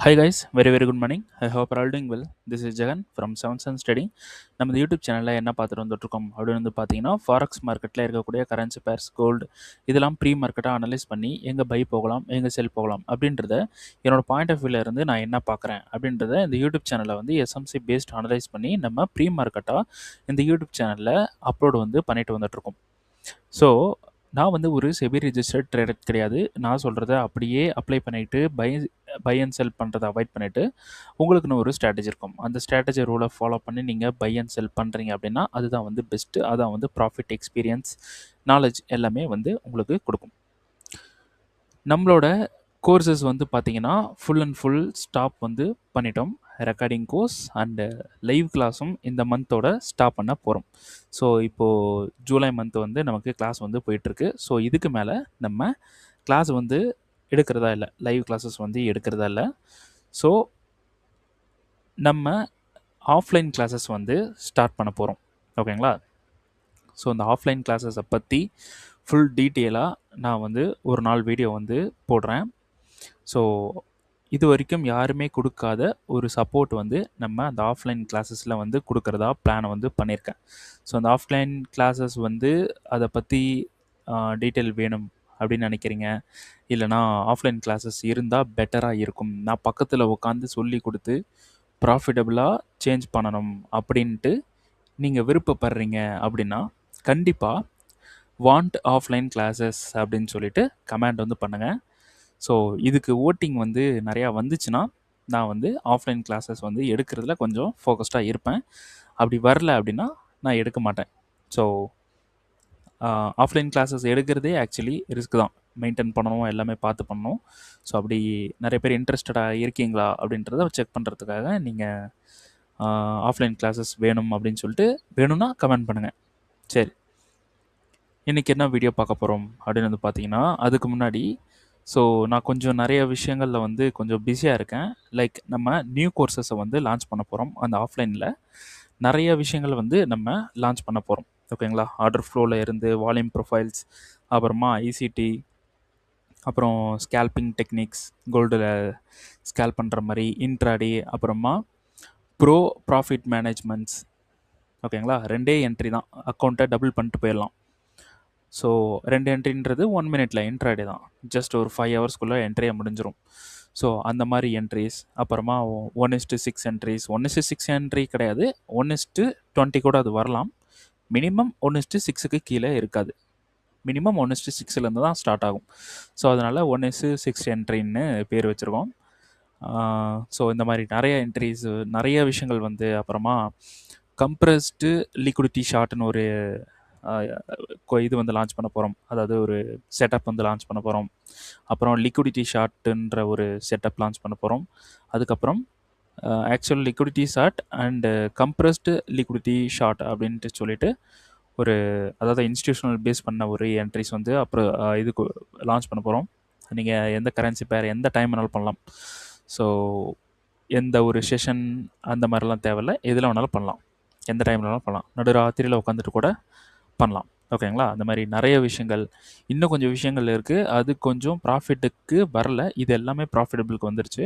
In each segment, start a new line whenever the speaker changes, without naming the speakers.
Hi guys, very good morning. I hope you're all doing well. This is Jagan from Seven Sun Study. நம்ம இந்த YouTube சேனலில் என்ன பார்த்துட்டு வந்துட்டுருக்கோம் அப்படின்னு பார்த்தீங்கன்னா ஃபாரெக்ஸ் மார்க்கெட்டில் இருக்கக்கூடிய கரன்சி பேர்ஸ் கோல்டு இதெல்லாம் ப்ரீ மார்க்கெட்டாக அனலைஸ் பண்ணி எங்கே பை போகலாம் எங்கே செல் போகலாம் அப்படின்றத என்னோட பாயிண்ட் ஆஃப் வியூவில் இருந்து நான் என்ன பார்க்குறேன் அப்படின்றத இந்த யூடியூப் சேனலில் வந்து எஸ்எம்சி பேஸ்ட் அனலைஸ் பண்ணி நம்ம ப்ரீ மார்க்கெட்டாக இந்த யூடியூப் சேனலில் அப்லோடு வந்து பண்ணிட்டு வந்துட்டுருக்கோம். ஸோ நான் வந்து ஒரு செபி ரிஜிஸ்டர்ட் ட்ரேடர் கிடையாது. நான் சொல்கிறத அப்படியே அப்ளை பண்ணிவிட்டு பை அண்ட் செல் பண்ணுறதை அவாய்ட் பண்ணிவிட்டு உங்களுக்குன்னு ஒரு ஸ்ட்ராட்டஜி இருக்கும். அந்த ஸ்ட்ராட்டஜி ரூலை ஃபாலோ பண்ணி நீங்கள் பை அண்ட் செல் பண்ணுறீங்க அப்படின்னா அதுதான் வந்து பெஸ்ட்டு. அதான் வந்து ப்ராஃபிட், எக்ஸ்பீரியன்ஸ், நாலேஜ் எல்லாமே வந்து உங்களுக்கு கொடுக்கும். நம்மளோட கோர்சஸ் வந்து பார்த்தீங்கன்னா ஃபுல் அண்ட் ஃபுல் ஸ்டாப் வந்து பண்ணிட்டோம். ரெக்கார்டிங் கோர்ஸ் அண்டு லைவ் கிளாஸும் இந்த மந்தோட ஸ்டாப் பண்ண போகிறோம். ஸோ இப்போது ஜூலை மந்த் வந்து நமக்கு கிளாஸ் வந்து போயிட்டுருக்கு. ஸோ இதுக்கு மேலே நம்ம கிளாஸ் வந்து எடுக்கிறதா இல்லை, லைவ் கிளாஸஸ் வந்து எடுக்கிறதா இல்லை. ஸோ நம்ம ஆஃப்லைன் கிளாஸஸ் வந்து ஸ்டார்ட் பண்ண போகிறோம். ஓகேங்களா? ஸோ இந்த ஆஃப்லைன் கிளாஸஸை பற்றி ஃபுல் டீட்டெயிலாக நான் வந்து ஒரு நாள் வீடியோ வந்து போடுறேன். ஸோ இது வரைக்கும் யாருமே கொடுக்காத ஒரு சப்போர்ட் வந்து நம்ம அந்த ஆஃப்லைன் கிளாஸஸில் வந்து கொடுக்குறதா பிளானை வந்து பண்ணியிருக்கேன். ஸோ அந்த ஆஃப்லைன் கிளாஸஸ் வந்து அதை பற்றி டீட்டெயில் வேணும் அப்படின்னு நினைக்கிறீங்க, இல்லைனா ஆஃப்லைன் கிளாஸஸ் இருந்தால் பெட்டராக இருக்கும், நான் பக்கத்தில் உட்காந்து சொல்லி கொடுத்து ப்ராஃபிட்டபுளாக சேஞ்ச் பண்ணணும் அப்படின்ட்டு நீங்கள் விருப்பப்படுறீங்க அப்படின்னா கண்டிப்பாக வாண்ட் ஆஃப்லைன் கிளாஸஸ் அப்படின்னு சொல்லிட்டு கமெண்ட் வந்து பண்ணுங்கள். ஸோ இதுக்கு ஓட்டிங் வந்து நிறையா வந்துச்சுன்னா நான் வந்து ஆஃப்லைன் கிளாஸஸ் வந்து எடுக்கிறதுல கொஞ்சம் ஃபோக்கஸ்டாக இருப்பேன். அப்படி வரல அப்படின்னா நான் எடுக்க மாட்டேன். ஸோ ஆஃப்லைன் கிளாஸஸ் எடுக்கிறதே ஆக்சுவலி ரிஸ்க் தான். மெயின்டைன் பண்ணணும், எல்லாமே பார்த்து பண்ணணும். ஸோ அப்படி நிறைய பேர் இன்ட்ரெஸ்டடாக இருக்கீங்களா அப்படின்றத செக் பண்ணுறதுக்காக நீங்கள் ஆஃப்லைன் கிளாஸஸ் வேணும் அப்படின்னு சொல்லிட்டு வேணும்னா கமெண்ட் பண்ணுங்கள். சரி, இன்றைக்கி என்ன வீடியோ பார்க்க போகிறோம் அப்படின்னு வந்து பார்த்தீங்கன்னா, அதுக்கு முன்னாடி ஸோ நான் கொஞ்சம் நிறைய விஷயங்களில் வந்து கொஞ்சம் பிஸியாக இருக்கேன். லைக் நம்ம நியூ கோர்சஸை வந்து லான்ச் பண்ண போகிறோம். அந்த ஆஃப்லைனில் நிறைய விஷயங்கள் வந்து நம்ம லான்ச் பண்ண போகிறோம். ஓகேங்களா? ஆர்டர் ஃப்ளோவில் இருந்து வால்யூம் ப்ரொஃபைல்ஸ், அப்புறமா ஐசிடி, அப்புறம் ஸ்கேல்பிங் டெக்னிக்ஸ், கோல்டில் ஸ்கேல் பண்ணுற மாதிரி இன்ட்ராடே, அப்புறமா ப்ரோ ப்ராஃபிட் மேனேஜ்மெண்ட்ஸ். ஓகேங்களா? 2 என்ட்ரி தான், அக்கௌண்ட்டை டபுள் பண்ணிட்டு போயிடலாம். ஸோ 2 என்ட்ரின்றது 1 மினிட்ல இன்ட்ராடே தான். ஜஸ்ட் ஒரு 5 ஹவர்ஸ்க்குள்ளே என்ட்ரியாக முடிஞ்சிடும். ஸோ அந்த மாதிரி என்ட்ரிஸ், அப்புறமா 1:6 என்ட்ரிஸ். 1:6 என்ட்ரி கிடையாது, 1:20 கூட அது வரலாம். மினிமம் 1:6க்கு கீழே இருக்காது. மினிமம் 1:6லேருந்து தான் ஸ்டார்ட் ஆகும். ஸோ அதனால் 1:6 என்ட்ரின்னு பேர் வச்சுருக்கோம். ஸோ இந்த மாதிரி நிறைய என்ட்ரிஸ், நிறைய விஷயங்கள் வந்து, அப்புறமா கம்ப்ரஸ்டு லிக்விடிட்டி ஷார்ட்னு ஒரு இது வந்து லான்ச் பண்ண போகிறோம். அதாவது ஒரு செட்டப் வந்து லான்ச் பண்ண போகிறோம். அப்புறம் லிக்விடிட்டி ஷார்ட்டுன்ற ஒரு செட்டப் லான்ச் பண்ண போகிறோம். அதுக்கப்புறம் actual liquidity short and compressed liquidity short அப்படின்ட்டு சொல்லிட்டு ஒரு, அதாவது இன்ஸ்டியூஷனல் பேஸ் பண்ண ஒரு என்ட்ரிஸ் வந்து அப்புறம் இதுக்கு லான்ச் பண்ண போகிறோம். நீங்கள் எந்த கரன்சி பேர் எந்த டைம் வேணாலும் பண்ணலாம். ஸோ எந்த ஒரு செஷன் அந்த மாதிரிலாம் தேவையில்லை, எதில் வேணாலும் பண்ணலாம், எந்த டைம் வேணாலும் பண்ணலாம், நடுராத்திரியில் உட்காந்துட்டு கூட பண்ணலாம். ஓகேங்களா? அந்த மாதிரி நிறைய விஷயங்கள், இன்னும் கொஞ்சம் விஷயங்கள் இருக்குது. அது கொஞ்சம் ப்ராஃபிட்டுக்கு வரல, இது எல்லாமே ப்ராஃபிட்டபிளுக்கு வந்துருச்சு.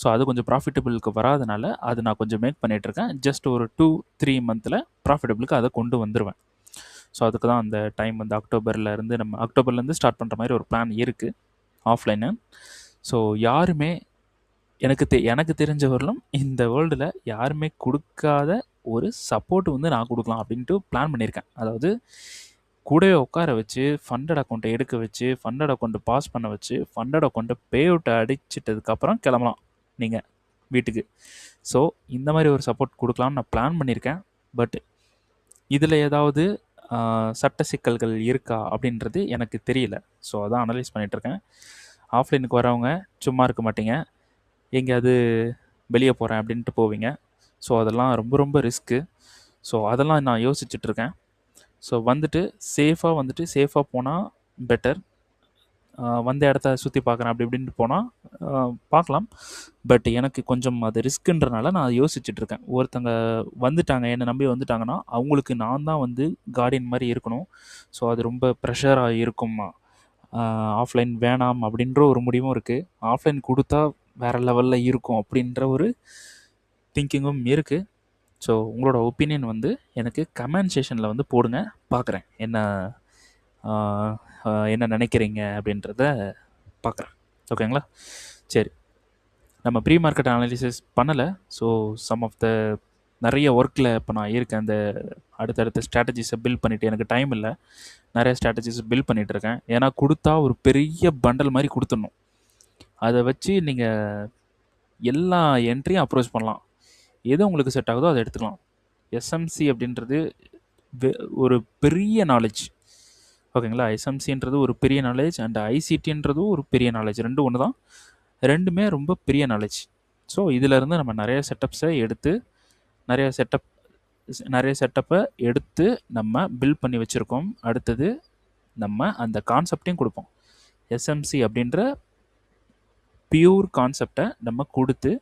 ஸோ அது கொஞ்சம் ப்ராஃபிட்டபிளுக்கு வராதனால அது நான் கொஞ்சம் மேக் பண்ணிகிட்ருக்கேன். ஜஸ்ட் ஒரு 2-3 மந்தில் ப்ராஃபிட்டபிளுக்கு அதை கொண்டு வந்துடுவேன். ஸோ அதுக்கு தான் அந்த டைம் வந்து அக்டோபர்லேருந்து ஸ்டார்ட் பண்ணுற மாதிரி ஒரு பிளான் இருக்குது ஆஃப்லைனு. ஸோ யாருமே எனக்கு தெரிஞ்சவர்களும் இந்த வேர்ல்டில் யாருமே கொடுக்காத ஒரு சப்போர்ட் வந்து நான் கொடுக்கலாம் அப்படின்ட்டு பிளான் பண்ணியிருக்கேன். அதாவது கூடவே உட்கார வச்சு ஃபண்டட் அக்கௌண்ட்டை எடுக்க வச்சு ஃபண்டட் அக்கௌண்ட்டை பாஸ் பண்ண வச்சு ஃபண்டட் அக்கௌண்ட்டை பே அவுட்டை அடிச்சிட்டதுக்கப்புறம் கிளம்பலாம் நீங்கள் வீட்டுக்கு. ஸோ இந்த மாதிரி ஒரு சப்போர்ட் கொடுக்கலாம்னு நான் பிளான் பண்ணியிருக்கேன். பட் இதில் ஏதாவது சட்ட சிக்கல்கள் இருக்கா அப்படின்றது எனக்கு தெரியல. ஸோ அதான் அனலைஸ் பண்ணிகிட்ருக்கேன். ஆஃப்லைனுக்கு வரவங்க சும்மா இருக்க மாட்டீங்க, எங்கேயாவது வெளியே போகிறேன் அப்படின்ட்டு போவீங்க. ஸோ அதெல்லாம் ரொம்ப ரிஸ்க்கு. ஸோ அதெல்லாம் நான் யோசிச்சுட்ருக்கேன். ஸோ சேஃபாக போனால் பெட்டர். வந்த இடத்த சுற்றி பார்க்குறேன் அப்படி இப்படின்ட்டு போனால் பார்க்கலாம். பட் எனக்கு கொஞ்சம் அது ரிஸ்க்குன்றனால நான் யோசிச்சுட்ருக்கேன். ஒருத்தங்க வந்துட்டாங்க, என்னை நம்பி வந்துட்டாங்கன்னா அவங்களுக்கு நான் தான் வந்து கார்டியன் மாதிரி இருக்கணும். ஸோ அது ரொம்ப ப்ரெஷராக இருக்குமா, ஆஃப்லைன் வேணாம் அப்படின்ற ஒரு முடிவும் இருக்குது. ஆஃப்லைன் கொடுத்தா வேறு லெவலில் இருக்கும் அப்படின்ற ஒரு திங்கிங்கும் இருக்குது. ஸோ உங்களோட ஒப்பீனியன் வந்து எனக்கு கமெண்ட் செஷனில் வந்து போடுங்க, பார்க்குறேன் என்ன என்ன நினைக்கிறீங்க அப்படின்றத பார்க்குறேன். ஓகேங்களா? சரி, நம்ம ப்ரீ மார்க்கெட் அனாலிசிஸ் பண்ணலை. ஸோ சம் ஆஃப் த நிறைய ஒர்க்கில் இப்போ நான் இருக்கேன். அந்த அடுத்தடுத்த ஸ்ட்ராட்டஜிஸை பில்ட் பண்ணிவிட்டு, எனக்கு டைம் இல்லை, நிறைய ஸ்ட்ராட்டஜிஸை பில்ட் பண்ணிகிட்ருக்கேன். ஏன்னா கொடுத்தா ஒரு பெரிய பண்டல் மாதிரி கொடுத்துடணும். அதை வச்சு நீங்கள் எல்லா என்ட்ரியும் அப்ரோச் பண்ணலாம். எது உங்களுக்கு செட் ஆகுதோ அதை எடுத்துக்கலாம். எஸ்எம்சி அப்படின்றது ஒரு பெரிய நாலேஜ். ஓகேங்களா? எஸ்எம்சின்றது ஒரு பெரிய நாலேஜ் அண்ட் ஐசிடின்றதும் ஒரு பெரிய நாலேஜ். ரெண்டும் ஒன்று தான், ரெண்டுமே ரொம்ப பெரிய நாலேஜ். ஸோ இதிலேருந்து நம்ம நிறைய செட்டப்ஸை எடுத்து நிறைய செட்டப்பை எடுத்து நம்ம பில்ட் பண்ணி வச்சுருக்கோம். அடுத்தது நம்ம அந்த கான்செப்டையும் கொடுப்போம். எஸ்எம்சி அப்படின்ற பியூர் கான்செப்டை நம்ம கொடுத்து,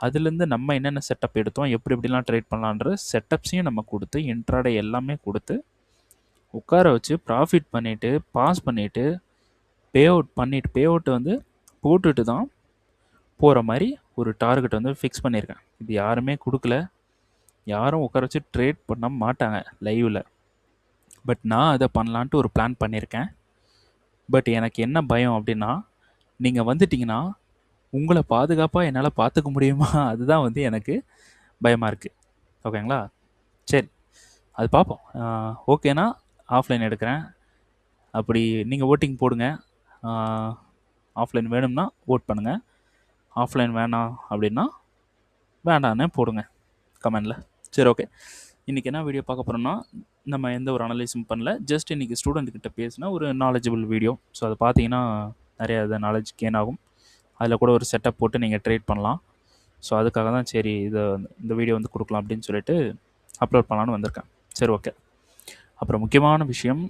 அதுலேருந்து நம்ம என்னென்ன செட்டப் எடுத்தோம், எப்படி எப்படிலாம் ட்ரேட் பண்ணலான்ற செட்டப்ஸையும் நம்ம கொடுத்து, இன்ட்ராடே எல்லாமே கொடுத்து உட்கார வச்சு ப்ராஃபிட் பண்ணிவிட்டு பாஸ் பண்ணிவிட்டு பே அவுட் வந்து போட்டுட்டு தான் போகிற மாதிரி ஒரு டார்கெட் வந்து ஃபிக்ஸ் பண்ணியிருக்கேன். இது யாருமே கொடுக்கல, யாரும் உட்கார வச்சு ட்ரேட் பண்ண மாட்டாங்க லைவில். பட் நான் அதை பண்ணலான்ட்டு ஒரு பிளான் பண்ணியிருக்கேன். பட் எனக்கு என்ன பயம் அப்படின்னா, நீங்கள் வந்துட்டிங்கன்னா உங்களை பாதுகாப்பாக என்னால் பார்த்துக்க முடியுமா, அதுதான் வந்து எனக்கு பயமாக இருக்குது. ஓகேங்களா? சரி, அது பார்ப்போம். ஓகேனா ஆஃப்லைன் எடுக்கிறேன். அப்படி நீங்கள் ஓட்டிங் போடுங்க. ஆஃப்லைன் வேணும்னா ஓட் பண்ணுங்கள், ஆஃப்லைன் வேணாம் அப்படின்னா வேண்டான்னு போடுங்க கமெண்டில். சரி, ஓகே. இன்றைக்கி என்ன வீடியோ பார்க்க போகிறோம்னா, நம்ம எந்த ஒரு அனலைஸும் பண்ணல, ஜஸ்ட் இன்றைக்கி ஸ்டூடெண்ட்கிட்ட பேசினா ஒரு நாலேஜபிள் வீடியோ. ஸோ அதை பார்த்தீங்கன்னா நிறைய அது நாலேஜ் கெயின் ஆகும். அதில் கூட ஒரு செட்டப் போட்டு நீங்கள் ட்ரேட் பண்ணலாம். ஸோ அதுக்காக தான் சரி இந்த வீடியோ வந்து கொடுக்கலாம் அப்படின்னு சொல்லிட்டு அப்லோட் பண்ணலான்னு வந்திருக்கேன். சரி, ஓகே. அப்புறம் முக்கியமான விஷயம்,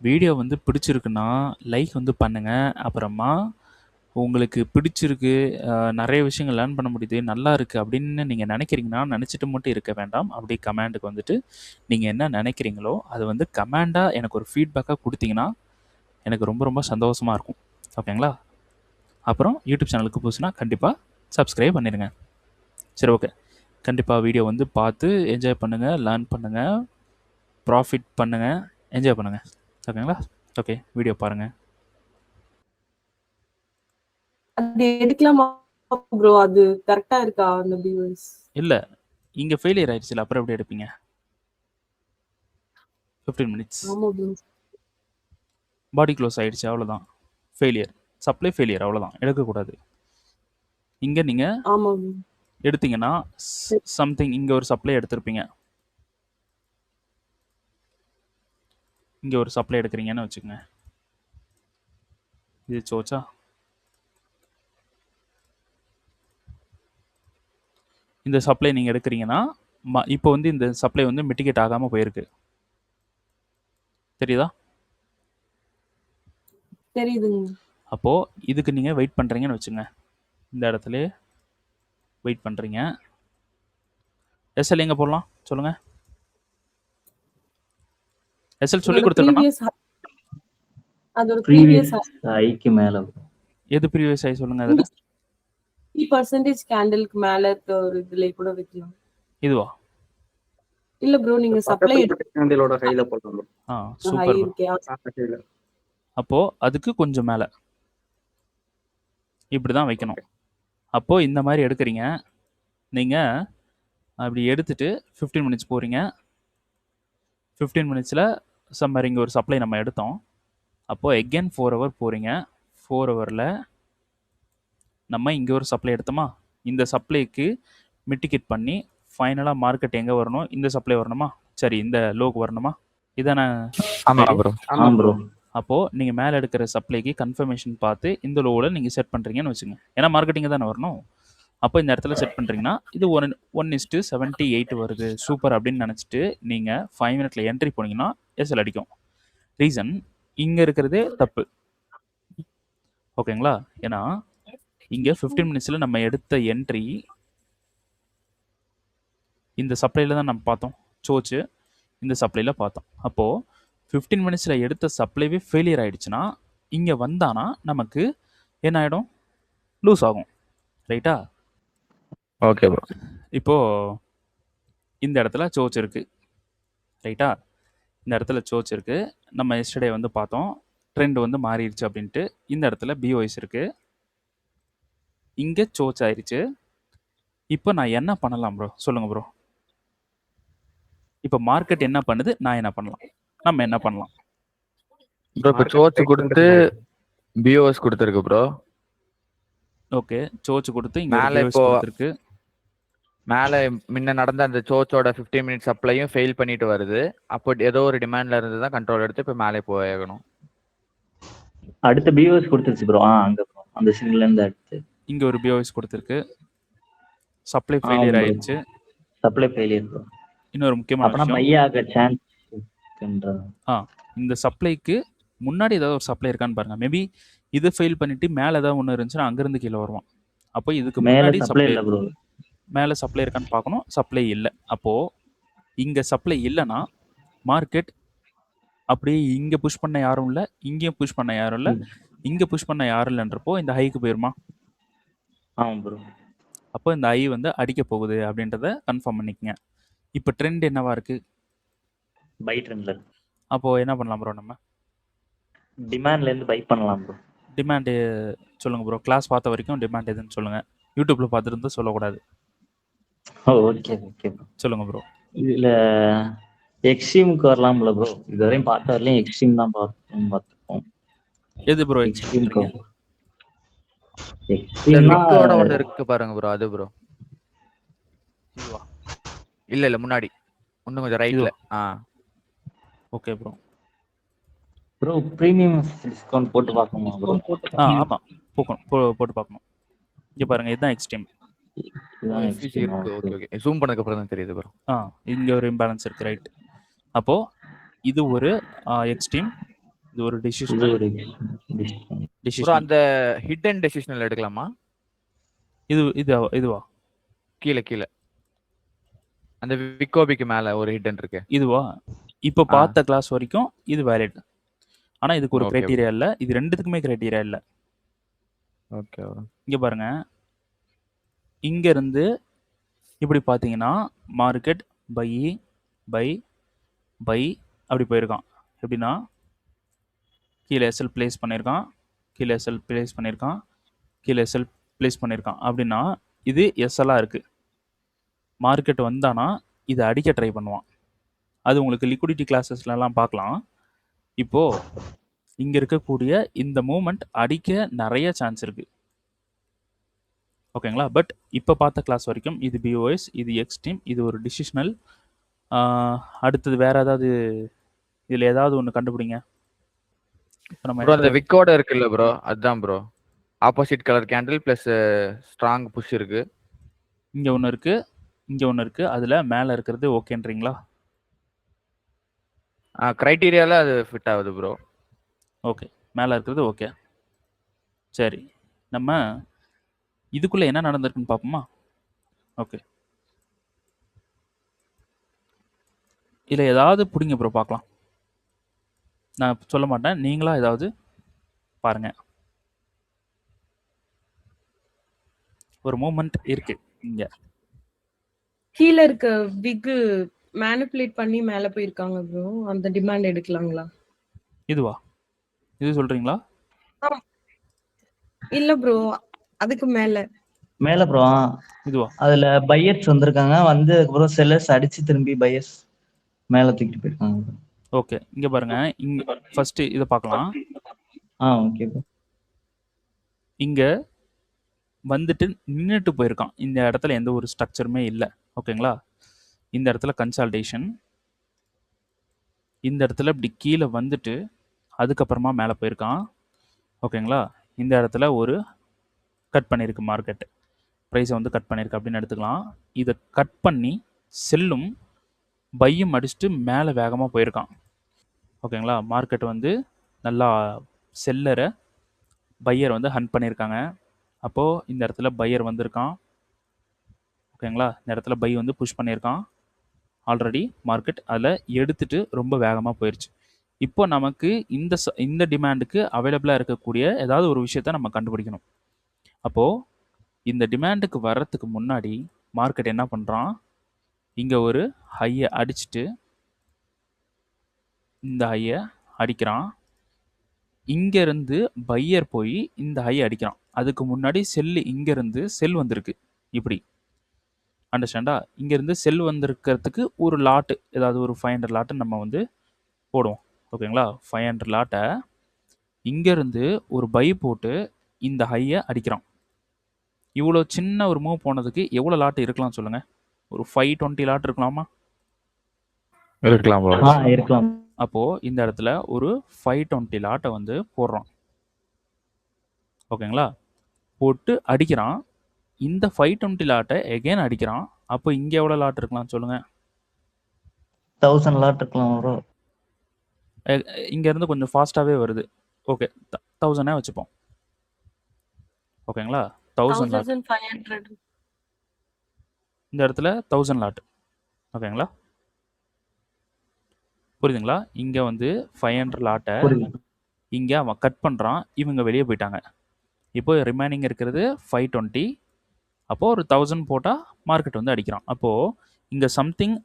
வீடியோ வந்து பிடிச்சிருக்குன்னா லைக் வந்து பண்ணுங்கள். அப்புறமா உங்களுக்கு பிடிச்சிருக்கு, நிறைய விஷயங்கள் லேர்ன் பண்ண முடியுது, நல்லா இருக்குது அப்படின்னு நீங்கள் நினைக்கிறீங்கன்னா, நினச்சிட்டு மட்டும் இருக்க வேண்டாம். அப்படி கமெண்டுக்கு வந்துட்டு நீங்கள் என்ன நினைக்கிறீங்களோ அதை வந்து கமெண்டாக எனக்கு ஒரு ஃபீட்பேக்காக கொடுத்தீங்கன்னா எனக்கு ரொம்ப ரொம்ப சந்தோஷமாக இருக்கும். ஓகேங்களா? அப்புறம் யூடியூப் சேனலுக்கு புதுசுனா கண்டிப்பாக சப்ஸ்கிரைப் பண்ணிடுங்க. சரி, ஓகே. கண்டிப்பாக வீடியோ வந்து பார்த்து என்ஜாய் பண்ணுங்கள், லேர்ன் பண்ணுங்கள், ப்ராஃபிட் பண்ணுங்கள், என்ஜாய் பண்ணுங்கள். ஓகேங்களா? ஓகே, வீடியோ பாருங்கள்.
அது எடுக்கலாமா ப்ரோ? அது கரெக்டா இருக்கா அந்த வியூஸ்?
இல்லை, இங்கே ஃபெயிலியர் ஆயிடுச்சுல, அப்புறம் எப்படி எடுப்பீங்க? 15 மினிட்ஸ் பாடி க்ளோஸ் ஆகிடுச்சு, அவ்வளோதான். ஃபெயிலியர், சப்ளை ஃபெயிலியர், அவ்வளோதான். எடுக்கக்கூடாது. இங்கே நீங்கள் எடுத்தீங்கன்னா சம்திங், இங்கே ஒரு சப்ளை எடுத்திருப்பீங்க, இங்கே ஒரு சப்ளை எடுக்கிறீங்கன்னு வச்சுக்கோங்க. இது சோச்சா, இந்த சப்ளை நீங்கள் எடுக்கிறீங்கன்னா இப்போ வந்து இந்த சப்ளை வந்து மிட்டிகேட் ஆகாமல் போயிருக்கு. தெரியுதா?
தெரியுதுங்க.
அப்போது இதுக்கு நீங்கள் வெயிட் பண்ணுறீங்கன்னு வச்சுங்க. இந்த இடத்துல வெயிட் பண்ணுறீங்க. எஸ்எல் எங்கே போடலாம் சொல்லுங்கள்? எஸ்எல் சொல்லி கொடுத்துருக்கேன்.
அதோட ப்ரீவியஸ்
ஹைக்கு மேல.
எது ப்ரீவியஸ் ஹை சொல்லுங்க? அதுல
30% கேண்டிலுக்கு மேல இருக்க ஒரு இதுல கூட வைக்கலாம்.
இதுவா?
இல்ல ப்ரோ, நீங்க சப்ளை
கேண்டிலோட ஹைல போடுங்க.
சூப்பர். அப்போ அதுக்கு கொஞ்சம் மேல இப்படி தான் வைக்கணும். அப்போ இந்த மாதிரி எடுக்கிறீங்க நீங்க. அப்படி எடுத்துட்டு 15 மினிட்ஸ் போறீங்க. 15 மினிட்ஸ்ல சம்மர் இங்கே ஒரு சப்ளை நம்ம எடுத்தோம். அப்போது எகெயின் 4 ஹவர் போகிறீங்க. 4 ஹவரில் நம்ம இங்கே ஒரு சப்ளை எடுத்தோமா, இந்த சப்ளைக்கு மிட்டிகேட் பண்ணி ஃபைனலாக மார்க்கெட் எங்கே வரணும்? இந்த சப்ளை வரணுமா? சரி, இந்த லோக்கு வரணுமா? இதானே? அப்போது நீங்கள் மேலே எடுக்கிற சப்ளைக்கு கன்ஃபர்மேஷன் பார்த்து இந்த லோவில் நீங்கள் செட் பண்ணுறீங்கன்னு வச்சுங்க. ஏன்னா மார்க்கெட்டிங் தானே வரணும். அப்போ இந்த இடத்துல செட் பண்ணுறீங்கன்னா இது 1:78 வருது, சூப்பர் அப்படின்னு நினச்சிட்டு நீங்கள் 5 மினிட்ல என்ட்ரி போனீங்கன்னா எஸ்எல் அடிக்கும். ரீசன் இங்கே இருக்கிறதே தப்பு. ஓகேங்களா? ஏன்னா இங்கே 15 மினிட்ஸில் நம்ம எடுத்த என்ட்ரி இந்த சப்ளையில் தான் நம்ம பார்த்தோம், சோச்சு இந்த சப்ளையில் பார்த்தோம். அப்போது 15 மினிட்ஸில் எடுத்த சப்ளைவே ஃபெயிலியர் ஆகிடுச்சுன்னா இங்கே வந்தானா நமக்கு என்ன ஆகிடும்? லூஸ் ஆகும். ரைட்டா?
Okay bro.
இப்போது இந்த இடத்துல சோச் இருக்குது. ரைட்டா? இந்த இடத்துல சோச் இருக்குது. நம்ம எஸ்டர்டே வந்து பார்த்தோம் ட்ரெண்ட் வந்து மாறிடுச்சு அப்படின்ட்டு. இந்த இடத்துல பிஓஎஸ் இருக்குது. இங்கே சோச் ஆயிடுச்சு. இப்போ நான் என்ன பண்ணலாம் ப்ரோ? சொல்லுங்கள் ப்ரோ. இப்போ மார்க்கெட் என்ன பண்ணுது, நான் என்ன பண்ணலாம், நம்ம என்ன பண்ணலாம்?
ப்ரோ இப்போ சோச்சு கொடுத்து பிஓஎஸ் கொடுத்துருக்கு ப்ரோ.
ஓகே, சோச் கொடுத்து இங்கே
மேலே
பிஓஎஸ்
இப்போ
கொடுத்துருக்கு.
மேலே முன்ன நடந்த அந்த சோச்சோட 15 மினிட்ஸ் சப்ளையும் ஃபெயில் பண்ணிட்டு வருது. அப்போ ஏதோ ஒரு டிமாண்ட்ல இருந்து தான் கண்ட்ரோல் எடுத்து இப்போ மேலே போயாகணும்.
அடுத்த பிஓஎஸ் கொடுத்துருச்சு ப்ரோ. அங்க ப்ரோ அந்த சிங்கிள்ல இருந்து அடுத்து
இங்கே ஒரு பிஓஎஸ் கொடுத்துருக்கு. சப்ளை ஃபெயிலியர் ஆயிடுச்சு.
Supply failure bro.
இன்னொரு முக்கியமான
அப்பனா
விஷயம்,
மையாக சான்ஸ் இருக்குன்ற
இந்த சப்ளைக்கு முன்னாடி ஏதாவது ஒரு சப்ளை இருக்கான்னு பாருங்க. மேபி இது ஃபெயில் பண்ணிட்டு மேலே ஏதாவது ஒன்று இருந்துச்சுன்னா அங்கேருந்து கீழே வருவான். அப்போ இதுக்கு
மேல
முன்னாடி
சப்ளை
சப்ளை
இல்ல ப்ரோ.
மேலே சப்ளை இருக்கான்னு பார்க்கணும். சப்ளை இல்லை. அப்போது இங்கே சப்ளை இல்லைன்னா மார்க்கெட் அப்படியே இங்கே புஷ் பண்ண யாரும் இல்லை, இங்கேயும் புஷ் பண்ண யாரும் இல்லை, இங்கே புஷ் பண்ண யாரும் இல்லைன்றப்போ இந்த ஹைக்கு போயிருமா?
ஆமாம் ப்ரோ.
அப்போ இந்த ஐ வந்து அடிக்க போகுது அப்படின்றத கன்ஃபார்ம் பண்ணிக்கங்க. இப்போ ட்ரெண்ட் என்னவா இருக்குது?
பை ட்ரெண்ட்ல
அப்போது என்ன பண்ணலாம் ப்ரோ? நம்ம
டிமாண்ட்ல இருந்து பை பண்ணலாம் ப்ரோ.
டிமாண்டு சொல்லுங்கள் ப்ரோ. கிளாஸ் பார்த்த வரைக்கும் டிமாண்ட் எதுன்னு சொல்லுங்கள். யூடியூப்பில் பார்த்துருந்து சொல்லக்கூடாது.
Okay okay bro.
சொல்லுங்கள் ப்ரோ.
இதுல எக்ஸ்ட்ரீமுக்கு வரலாம்ல ப்ரோ? இதுவரையும் பார்த்த வரலையும் எக்ஸ்ட்ரீம் தான் பார்த்துப்போம்.
எது ப்ரோ
எக்ஸ்ட்ரீமுக்கு
விக்கோட ஒன்று இருக்கு பாருங்க ப்ரோ. அது ப்ரோ இல்ல இல்ல முன்னாடி இன்னும் கொஞ்சம் ரைட்ல.
Okay bro.
Bro premium discount போட்டு பார்க்கணுமா ப்ரோ?
ஆமாம், போட்டு பார்க்கணும். இங்கே பாருங்கள், இதுதான் எக்ஸ்ட்ரீம்.
இருக்கு. Okay okay. ஜூம் பண்ணதுக்கு அப்புறம் தான் தெரியுது ப்ரோ.
இங்கே ஒரு இம்பேலன்ஸ் இருக்குது. ரைட். அப்போது இது ஒரு எக்ஸ்ட்ரீம், இது ஒரு டிசிஷனல்.
ப்ரோ அந்த ஹிடன் டெசிஷனல் எடுக்கலாமா?
இதுவா?
கீழே கீழே அந்த விக்கோபிக்கு மேல ஒரு ஹிடன் இருக்கு.
இதுவா? இப்போ பார்த்த கிளாஸ் வரைக்கும் இது வேலிட். ஆனால் இதுக்கு ஒரு கிரைட்டீரியா இல்லை. இது ரெண்டுத்துக்குமே கிரைட்டீரியா இல்லை.
ஓகே.
இங்கே பாருங்க, இங்கேருந்து இப்படி பார்த்தீங்கன்னா மார்க்கெட் பை பை பை அப்படி போயிருக்கான். எப்படின்னா கீழே எஸ்எல் பிளேஸ் பண்ணியிருக்கான், கீழே எஸ்எல் பிளேஸ் பண்ணியிருக்கான், கீழே எஸ்எல் பிளேஸ் பண்ணியிருக்கான். அப்படின்னா இது எஸ்எல்லாக இருக்குது. மார்க்கெட் வந்தானா இதை அடிக்க ட்ரை பண்ணுவான். அது உங்களுக்கு லிக்விடிட்டி கிளாஸஸ்லாம் பார்க்கலாம். இப்போது இங்கே இருக்கக்கூடிய இந்த மூமெண்ட் அடிக்க நிறைய சான்ஸ் இருக்குது. ஓகேங்களா? பட் இப்போ பார்த்த கிளாஸ் வரைக்கும் இது பிஓஎஸ், இது எக்ஸ்ட்ரீம், இது ஒரு டிசிஷனல். அடுத்தது வேற ஏதாவது இதில் ஏதாவது ஒன்று கண்டுபிடிங்க.
ப்ரோ அந்த விக்கோட இருக்குல்ல ப்ரோ, அதுதான் bro. Opposite colour candle plus strong push இருக்கு.
இங்கே ஒன்று இருக்குது, இங்கே ஒன்று இருக்குது. அதில் மேலே இருக்கிறது ஓகேன்றீங்களா?
க்ரைட்டீரியாவில் அது ஃபிட் ஆகுது ப்ரோ.
ஓகே, மேலே இருக்கிறது ஓகே. சரி, நம்ம இதுக்குள்ளே என்ன நடந்திருக்குன்னு பார்ப்போமா? ஓகே, இதில் ஏதாவது பிடிங்க ப்ரோ, பார்க்கலாம். நான் சொல்ல மாட்டேன், நீங்களா ஏதாவது பாருங்கள். ஒரு மூமெண்ட் இருக்கு இங்கே.
கீழே இருக்க விக் மேனிபுலேட் பண்ணி மேலே போயிருக்காங்க ப்ரோ. அந்த டிமாண்ட் எடுக்கலாங்களா?
இதுவா? இது சொல்கிறீங்களா?
இல்ல ப்ரோ, அதுக்கு மேல
ப்ரோ
இதுவா?
அதுல பையர்ஸ் வந்திருக்காங்க, வந்து அதுக்கப்புறம் செல்லர்ஸ் அடிச்சு திரும்பி பையர்ஸ் மேல தூக்கிட்டு போயிருக்காங்க.
ஓகே, இங்க பாருங்க, இங்க ஃபர்ஸ்ட் இதை பார்க்கலாம்.
Okay bro.
இங்க வந்துட்டு நின்றுட்டு போயிருக்கான். இந்த இடத்துல எந்த ஒரு ஸ்ட்ரக்சருமே இல்லை. ஓகேங்களா? இந்த இடத்துல கன்சால்டேஷன், இந்த இடத்துல இப்படி கீழே வந்துட்டு அதுக்கப்புறமா மேலே போயிருக்கான். ஓகேங்களா? இந்த இடத்துல ஒரு கட் பண்ணியிருக்கு, மார்க்கெட்டு ப்ரைஸை வந்து கட் பண்ணியிருக்கு அப்படின்னு எடுத்துக்கலாம். இதை கட் பண்ணி செல்லும் பையும் அடிச்சுட்டு மேலே வேகமாக போயிருக்கான். ஓகேங்களா? மார்க்கெட் வந்து நல்லா செல்லரை பையர் வந்து ஹண்ட் பண்ணியிருக்காங்க. அப்போது இந்த இடத்துல பையர் வந்திருக்கான். ஓகேங்களா? இந்த இடத்துல பை வந்து புஷ் பண்ணியிருக்கான். ஆல்ரெடி மார்க்கெட் அதில் எடுத்துகிட்டு ரொம்ப வேகமாக போயிடுச்சு. இப்போ நமக்கு இந்த டிமாண்டுக்கு அவைலபிளாக இருக்கக்கூடிய ஏதாவது ஒரு விஷயத்த நம்ம கண்டுபிடிக்கணும். அப்போது இந்த டிமாண்டுக்கு வர்றதுக்கு முன்னாடி மார்க்கெட் என்ன பண்ணுறான், இங்கே ஒரு ஹையை அடிச்சுட்டு இந்த ஹையை அடிக்கிறான். இங்கேருந்து பையர் போய் இந்த ஹையை அடிக்கிறான். அதுக்கு முன்னாடி இங்கேருந்து செல் வந்திருக்கு. இப்படி அண்டர்ஸ்டாண்டா? இங்கேருந்து செல் வந்திருக்கிறதுக்கு ஒரு லாட்டு, ஏதாவது ஒரு 500 லாட்டு நம்ம வந்து போடுவோம். ஓகேங்களா? 500 லாட்டை இங்கேருந்து ஒரு பை போட்டு இந்த ஹையை அடிக்கிறான். இவ்வளோ சின்ன ஒரு மூவ் போனதுக்கு எவ்வளோ லாட்டு இருக்கலாம் சொல்லுங்கள்? ஒரு 520 லாட் இருக்கலாமா?
இருக்கலாம் ப்ரோ.
இருக்கலாம்.
அப்போது இந்த இடத்துல ஒரு 520 லாட்டை வந்து போடுறான். ஓகேங்களா? போட்டு அடிக்கிறான். இந்த 520 லாட்டை எகைன் அடிக்கிறான். அப்போ இங்கே எவ்வளோ லாட் இருக்கலாம் சொல்லுங்கள்?
1000 லாட் இருக்கலாம் ப்ரோ.
இங்கேருந்து கொஞ்சம் ஃபாஸ்ட்டாகவே வருது. ஓகே, 1000 வச்சுப்போம். ஓகேங்களா? 1000 லாட்
1500.
இந்த இடத்துல 1000 லாட். ஓகேங்களா? புரியுதுங்களா? இங்கே வந்து 500 லாட்டை இங்கே அவன் கட் பண்ணுறான். இவங்க வெளியே போயிட்டாங்க. இப்போ ரிமைனிங் இருக்கிறது 520. அப்போது ஒரு 1000 போட்டால் மார்க்கெட் வந்து அடிக்கிறான். அப்போது இங்கே சம்திங்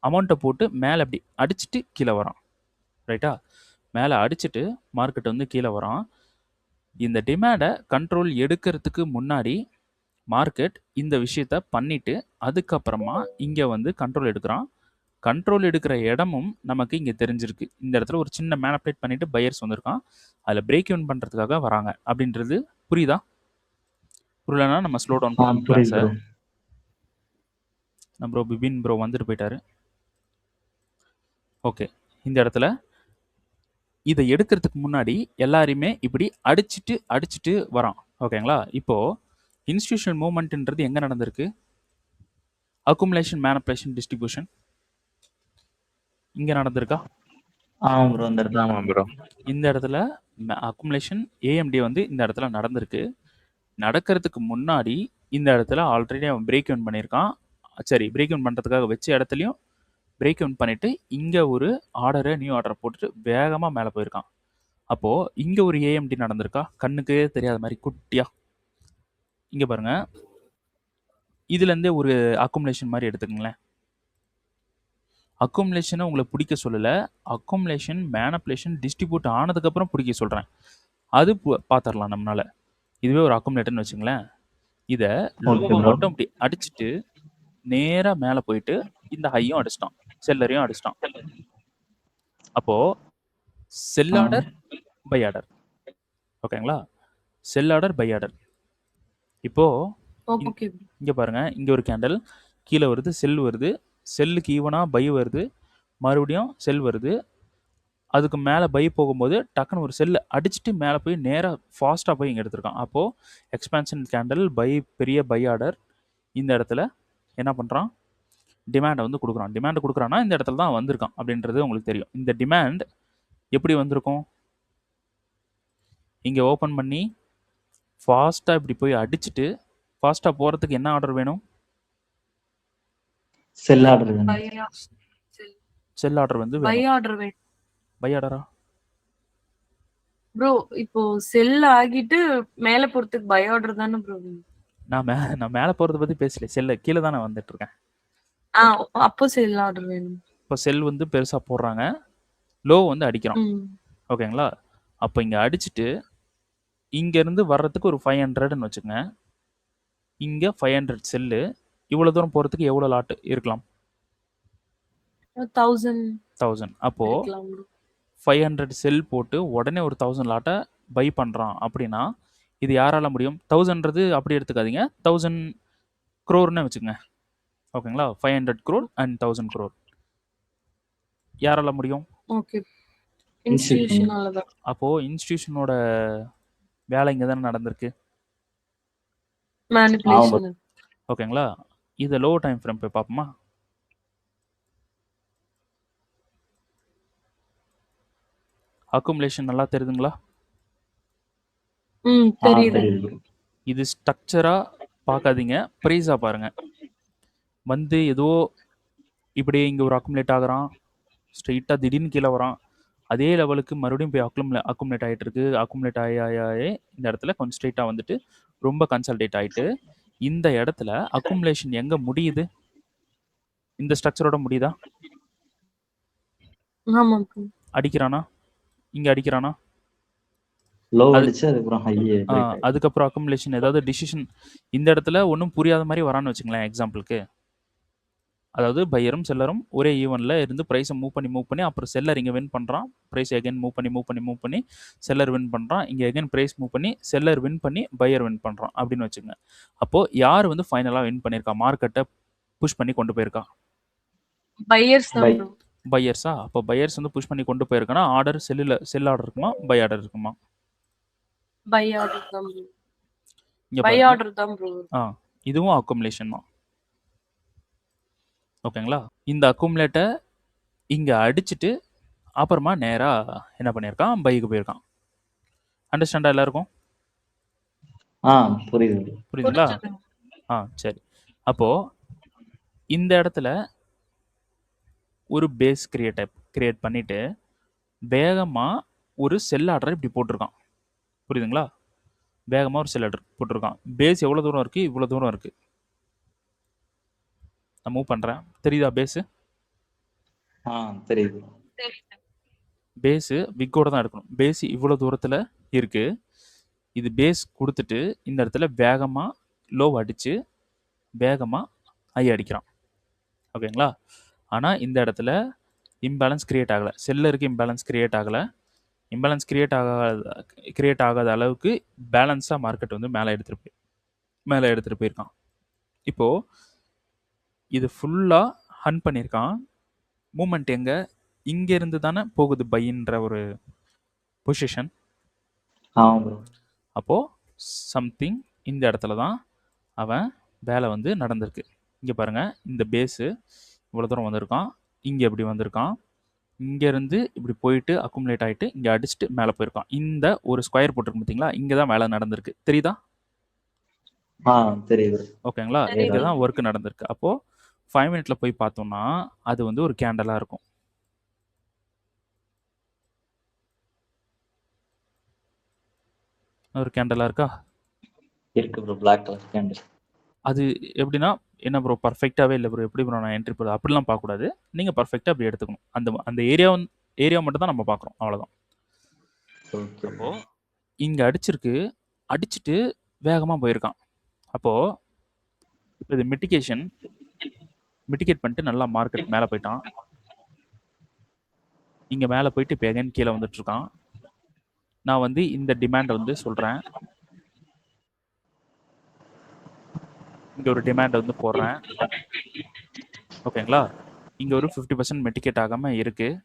அமௌண்ட்டை போட்டு மேலே அப்படி அடிச்சுட்டு கீழே வரான். ரைட்டா? மேலே அடிச்சுட்டு மார்க்கெட் வந்து கீழே வரான். இந்த டிமாண்டை கண்ட்ரோல் எடுக்கிறதுக்கு முன்னாடி மார்க்கெட் இந்த விஷயத்த பண்ணிவிட்டு அதுக்கப்புறமா இங்கே வந்து கண்ட்ரோல் எடுக்கிறான். கண்ட்ரோல் எடுக்கிற இடமும் நமக்கு இங்கே தெரிஞ்சிருக்கு. இந்த இடத்துல ஒரு சின்ன மேனிபுலேட் பண்ணிவிட்டு பையர்ஸ் வந்திருக்கான். அதில் பிரேக் ஈவன் பண்ணுறதுக்காக வராங்க அப்படின்றது புரியுதா? புரியலன்னா நம்ம ஸ்லோ டவுன் பண்ணலாம் கிளாஸை. நம்ம பிபின் ப்ரோ வந்துட்டு போயிட்டாரு. ஓகே, இந்த இடத்துல இதை எடுக்கிறதுக்கு முன்னாடி எல்லாரையுமே இப்படி அடிச்சுட்டு வரான். ஓகேங்களா? இப்போது இன்ஸ்டிடியூஷனல் மூவ்மெண்ட்ன்றது எங்கே நடந்திருக்கு? அக்குமுலேஷன், மேனிபுலேஷன், டிஸ்ட்ரிபியூஷன் இங்கே நடந்திருக்கா?
ஆமாம் ப்ரோ. இந்த இடத்துல
ஆமாம் ப்ரோ.
இந்த இடத்துல அக்குமுலேஷன் ஏஎம்டி வந்து இந்த இடத்துல நடந்திருக்கு. நடக்கிறதுக்கு முன்னாடி இந்த இடத்துல ஆல்ரெடி அவன் பிரேக் இவன் பண்ணியிருக்கான். சரி, பிரேக் இவன் பண்ணுறதுக்காக வச்ச இடத்துலையும் பிரேக் இவன் பண்ணிவிட்டு இங்கே ஒரு நியூ ஆர்டரை போட்டுட்டு வேகமாக மேலே போயிருக்கான். அப்போது இங்கே ஒரு ஏஎம்டி நடந்திருக்கா? கண்ணுக்கு தெரியாத மாதிரி குட்டியா இங்கே பாருங்கள். இதுலேருந்தே ஒரு அக்குமுலேஷன் மாதிரி எடுத்துக்கங்களேன். அக்குமுலேஷனை உங்களை பிடிக்க சொல்லலை. அக்குமுலேஷன், மேனிபுலேஷன், டிஸ்ட்ரிபியூட் ஆனதுக்கப்புறம் பிடிக்க சொல்கிறேன். அது பார்த்துடலாம் நம்மளால். இதுவே ஒரு அக்குமுலேட்டர்னு வச்சுங்களேன். இதை லோவை மட்டும் அப்படி அடிச்சுட்டு நேராக மேலே போயிட்டு இந்த ஹையும் அடிச்சிட்டான், செல்லரையும் அடிச்சிட்டான். அப்போது செல் ஆர்டர், பை ஆர்டர். ஓகேங்களா? Sell order, buy order. இப்போது இங்கே பாருங்கள், இங்கே ஒரு கேண்டல் கீழே வருது, செல் வருது, செல்லுக்கு ஈவனாக பை வருது, மறுபடியும் செல் வருது. அதுக்கு மேலே பை போகும்போது டக்குன்னு ஒரு செல்லு அடிச்சுட்டு மேலே போய் நேராக ஃபாஸ்ட்டாக போய் இங்கே எடுத்திருக்கான். அப்போது எக்ஸ்பேன்ஷன் கேண்டல், பெரிய பை ஆர்டர். இந்த இடத்துல என்ன பண்ணுறான்? டிமாண்டை வந்து கொடுக்குறான். டிமாண்டு கொடுக்குறான்னா இந்த இடத்துல தான் வந்திருக்கான் அப்படின்றது உங்களுக்கு தெரியும். இந்த டிமாண்ட் எப்படி வந்திருக்கும்? இங்கே ஓப்பன் பண்ணி ஃபாஸ்ட்டாக இப்படி போய் அடிச்சுட்டு ஃபாஸ்ட்டாக போகிறதுக்கு என்ன ஆர்டர் வேணும்?
செல் ஆர்டர் வேணும்.
செல் ஆர்டர் வந்து
பை ஆர்டர் வேணும்.
பை ஆர்டரா
ப்ரோ? இப்போ செல் ஆகிட்டு மேல போறதுக்கு பை ஆர்டர் தானே ப்ரோ?
நான் மேலே போகிறத பற்றி பேசல, செல்ல கீழே தான் நான் வந்துட்டு இருக்கேன்.
அப்போ செல் ஆர்டர் வேணும்.
இப்போ செல் வந்து பெருசாக போடுறாங்க, லோ வந்து அடிக்கிறோம். ஓகேங்களா? அப்போ இங்கே அடிச்சுட்டு இங்கேருந்து வர்றதுக்கு ஒரு 500ன்னு வச்சுக்கோங்க. இங்கே 500 செல்லு. இவ்வளோ தூரம் போகிறதுக்கு எவ்வளோ லாட்டு இருக்கலாம்? 1000. அப்போது 500 செல் போட்டு உடனே ஒரு 1000 லாட்டை பை பண்ணுறான் அப்படின்னா இது யாரால முடியும்? 1000ன்றது அப்படி எடுத்துக்காதீங்க, 1000 crore வச்சுக்கோங்க. ஓகேங்களா? 500 crore and 1000 crore யாரால முடியும்? அப்போது இன்ஸ்டிடியூஷனோட வேலை இங்கே தானே நடந்திருக்கு. ஓகேங்களா? இதை லோ டைம் ஃப்ரேம் போய் பார்ப்போமா? அக்குமுலேஷன் நல்லா தெரியுதுங்களா? இது ஸ்ட்ரக்சராக பார்க்காதீங்க, ப்ரைஸாக பாருங்கள். வந்து ஏதோ இப்படியே இங்கே ஒரு அக்குமுலேட் ஆகிறான், ஸ்ட்ரெயிட்டாக திடீர்னு கீழே வரான், அதே லெவலுக்கு மறுபடியும் போய் அக்குமுலேட் ஆகிட்டு இருக்கு. அக்குமுலேட் ஆகி இந்த இடத்துல கொஞ்சம் ஸ்ட்ரெயிட்டாக வந்துட்டு ரொம்ப கன்சல்டேட் ஆகிட்டு இந்த இடத்துல அக்குமுலேஷன் எங்க முடியுது? இந்த ஸ்ட்ரக்சரோட முடியுதா?
ஆமா ப்ரோ.
அடிக்கிறானா? இங்க அடிக்கிறானா?
லோ
அது
அடிச்சு அதுக்கப்புறம் ஹை பிரேக் ஆயிடும்.
அதுக்கப்புறம் அக்குமுலேஷன் ஏதாவது டிசிஷன் இந்த இடத்துல ஒன்றும் புரியாத மாதிரி வரான்னு வச்சுங்களேன் எக்ஸாம்பிளுக்கு. அதாவது பையரும் செல்லரும் ஒரே ஈவனில் இருந்து ப்ரைஸை மூவ் பண்ணி அப்புறம் செல்லர் இங்கே வின் பண்ணுறான், ப்ரைஸ் எகைன் மூவ் பண்ணி செல்லர் வின் பண்ணுறான், இங்கே எகைன் ப்ரைஸ் மூவ் பண்ணி செல்லர் வின் பண்ணி பையர் வின் பண்ணுறான் அப்படின்னு வச்சுங்க. அப்போது யார் வந்து ஃபைனலாக வின் பண்ணியிருக்கா, மார்க்கெட்டை புஷ் பண்ணி கொண்டு போயிருக்கா?
பையர்ஸ் தான்
பை
ப்ரோ.
பையர்ஸா? அப்போ பையர்ஸ் வந்து புஷ் பண்ணி கொண்டு போயிருக்கானா ஆர்டர் செல் ஆர்டர் இருக்குமா, பை ஆர்டர் இருக்குமா?
பை ஆர்டர் தான் ப்ரோ.
இங்கே
பை
பாருங்க,
ஆர்டர் தான் ப்ரோ.
இதுவும் அக்குமுலேஷன் தான். ஓகேங்களா? இந்த அக்குமுலேட்டை இங்கே அடிச்சுட்டு அப்புறமா நேராக என்ன பண்ணியிருக்கான், பைக்கு போயிருக்கான். அண்டர்ஸ்டாண்டா எல்லாருக்கும்?
புரியுது.
புரியுதுங்களா?
புரிஞ்சுது.
சரி. அப்போது இந்த இடத்துல ஒரு பேஸ் கிரியேட் பண்ணிவிட்டு வேகமாக ஒரு செல் ஆர்டர் இப்படி போட்டிருக்கான். புரியுதுங்களா? வேகமாக ஒரு செல் ஆர்டர் போட்டிருக்கான். பேஸ் எவ்வளோ தூரம் இருக்குது? இவ்வளோ தூரம் இருக்குது. நான் மூவ் பண்ணுறேன், தெரியுதா பேஸு?
தெரியுது.
பேஸு விக்கோட தான் எடுக்கணும். பேஸ் இவ்வளோ தூரத்தில் இருக்குது. இது பேஸ் கொடுத்துட்டு இந்த இடத்துல வேகமாக லோ அடித்து வேகமாக ஹை அடிக்கிறான். ஓகேங்களா? ஆனால் இந்த இடத்துல இம்பேலன்ஸ் கிரியேட் ஆகலை, செல்லருக்கு இம்பேலன்ஸ் கிரியேட் ஆகலை. இம்பேலன்ஸ் கிரியேட் ஆகாத அளவுக்கு பேலன்ஸாக மார்க்கெட் வந்து மேலே எடுத்துகிட்டு போயிருக்கான். இப்போது இது ஃபுல்லாக ஹன் பண்ணியிருக்கான். மூமெண்ட் எங்கே? இங்கேருந்து தானே போகுது பையின்ற ஒரு பொசிஷன். அப்போது சம்திங் இந்த இடத்துல தான் அவன் வேலை வந்து நடந்திருக்கு. இங்கே பாருங்கள், இந்த பேஸு இவ்வளோ தூரம் வந்திருக்கான், இங்கே இப்படி வந்திருக்கான், இங்கேருந்து இப்படி போயிட்டு அக்குமுலேட் ஆகிட்டு இங்கே அடிச்சுட்டு மேலே போயிருக்கான். இந்த ஒரு ஸ்கொயர் போட்டிருக்கு பார்த்தீங்களா, இங்கே தான் வேலை நடந்திருக்கு. தெரியுதா?
தெரியுது.
ஓகேங்களா? இங்கே தான் ஒர்க் நடந்திருக்கு. அப்போது 5 மினிட்ல போய் பார்த்தோம்னா அது வந்து ஒரு கேண்டலாக இருக்கும். ஒரு கேண்டலாக இருக்கா?
இருக்கு ப்ரோ, பிளாக் கலர் கேண்டில்.
அது எப்படின்னா, என்ன ப்ரோ பர்ஃபெக்டாகவே இல்லை ப்ரோ, எப்படி ப்ரோ நான் என்ட்ரி போடுறது? அப்படிலாம் பார்க்கக்கூடாது. நீங்கள் பர்ஃபெக்டாக அப்படி எடுத்துக்கணும். அந்த ஏரியா மட்டும் தான் நம்ம பார்க்குறோம், அவ்வளோதான். அப்போது இங்கே அடிச்சுட்டு வேகமாக போயிருக்கான். அப்போது இது மிட்டிகேட் பண்ணிட்டு நல்லா மார்க்கெட் மேலே போயிட்டான். இங்கே மேலே போயிட்டு இப்போ எகைன் கீழே வந்துட்டுருக்கான். நான் வந்து இந்த டிமாண்டை வந்து சொல்கிறேன், இங்கே ஒரு டிமாண்டை வந்து போடுறேன். ஓகேங்களா? இங்கே ஒரு 50% மிட்டிகேட் ஆகாமல் இருக்குது.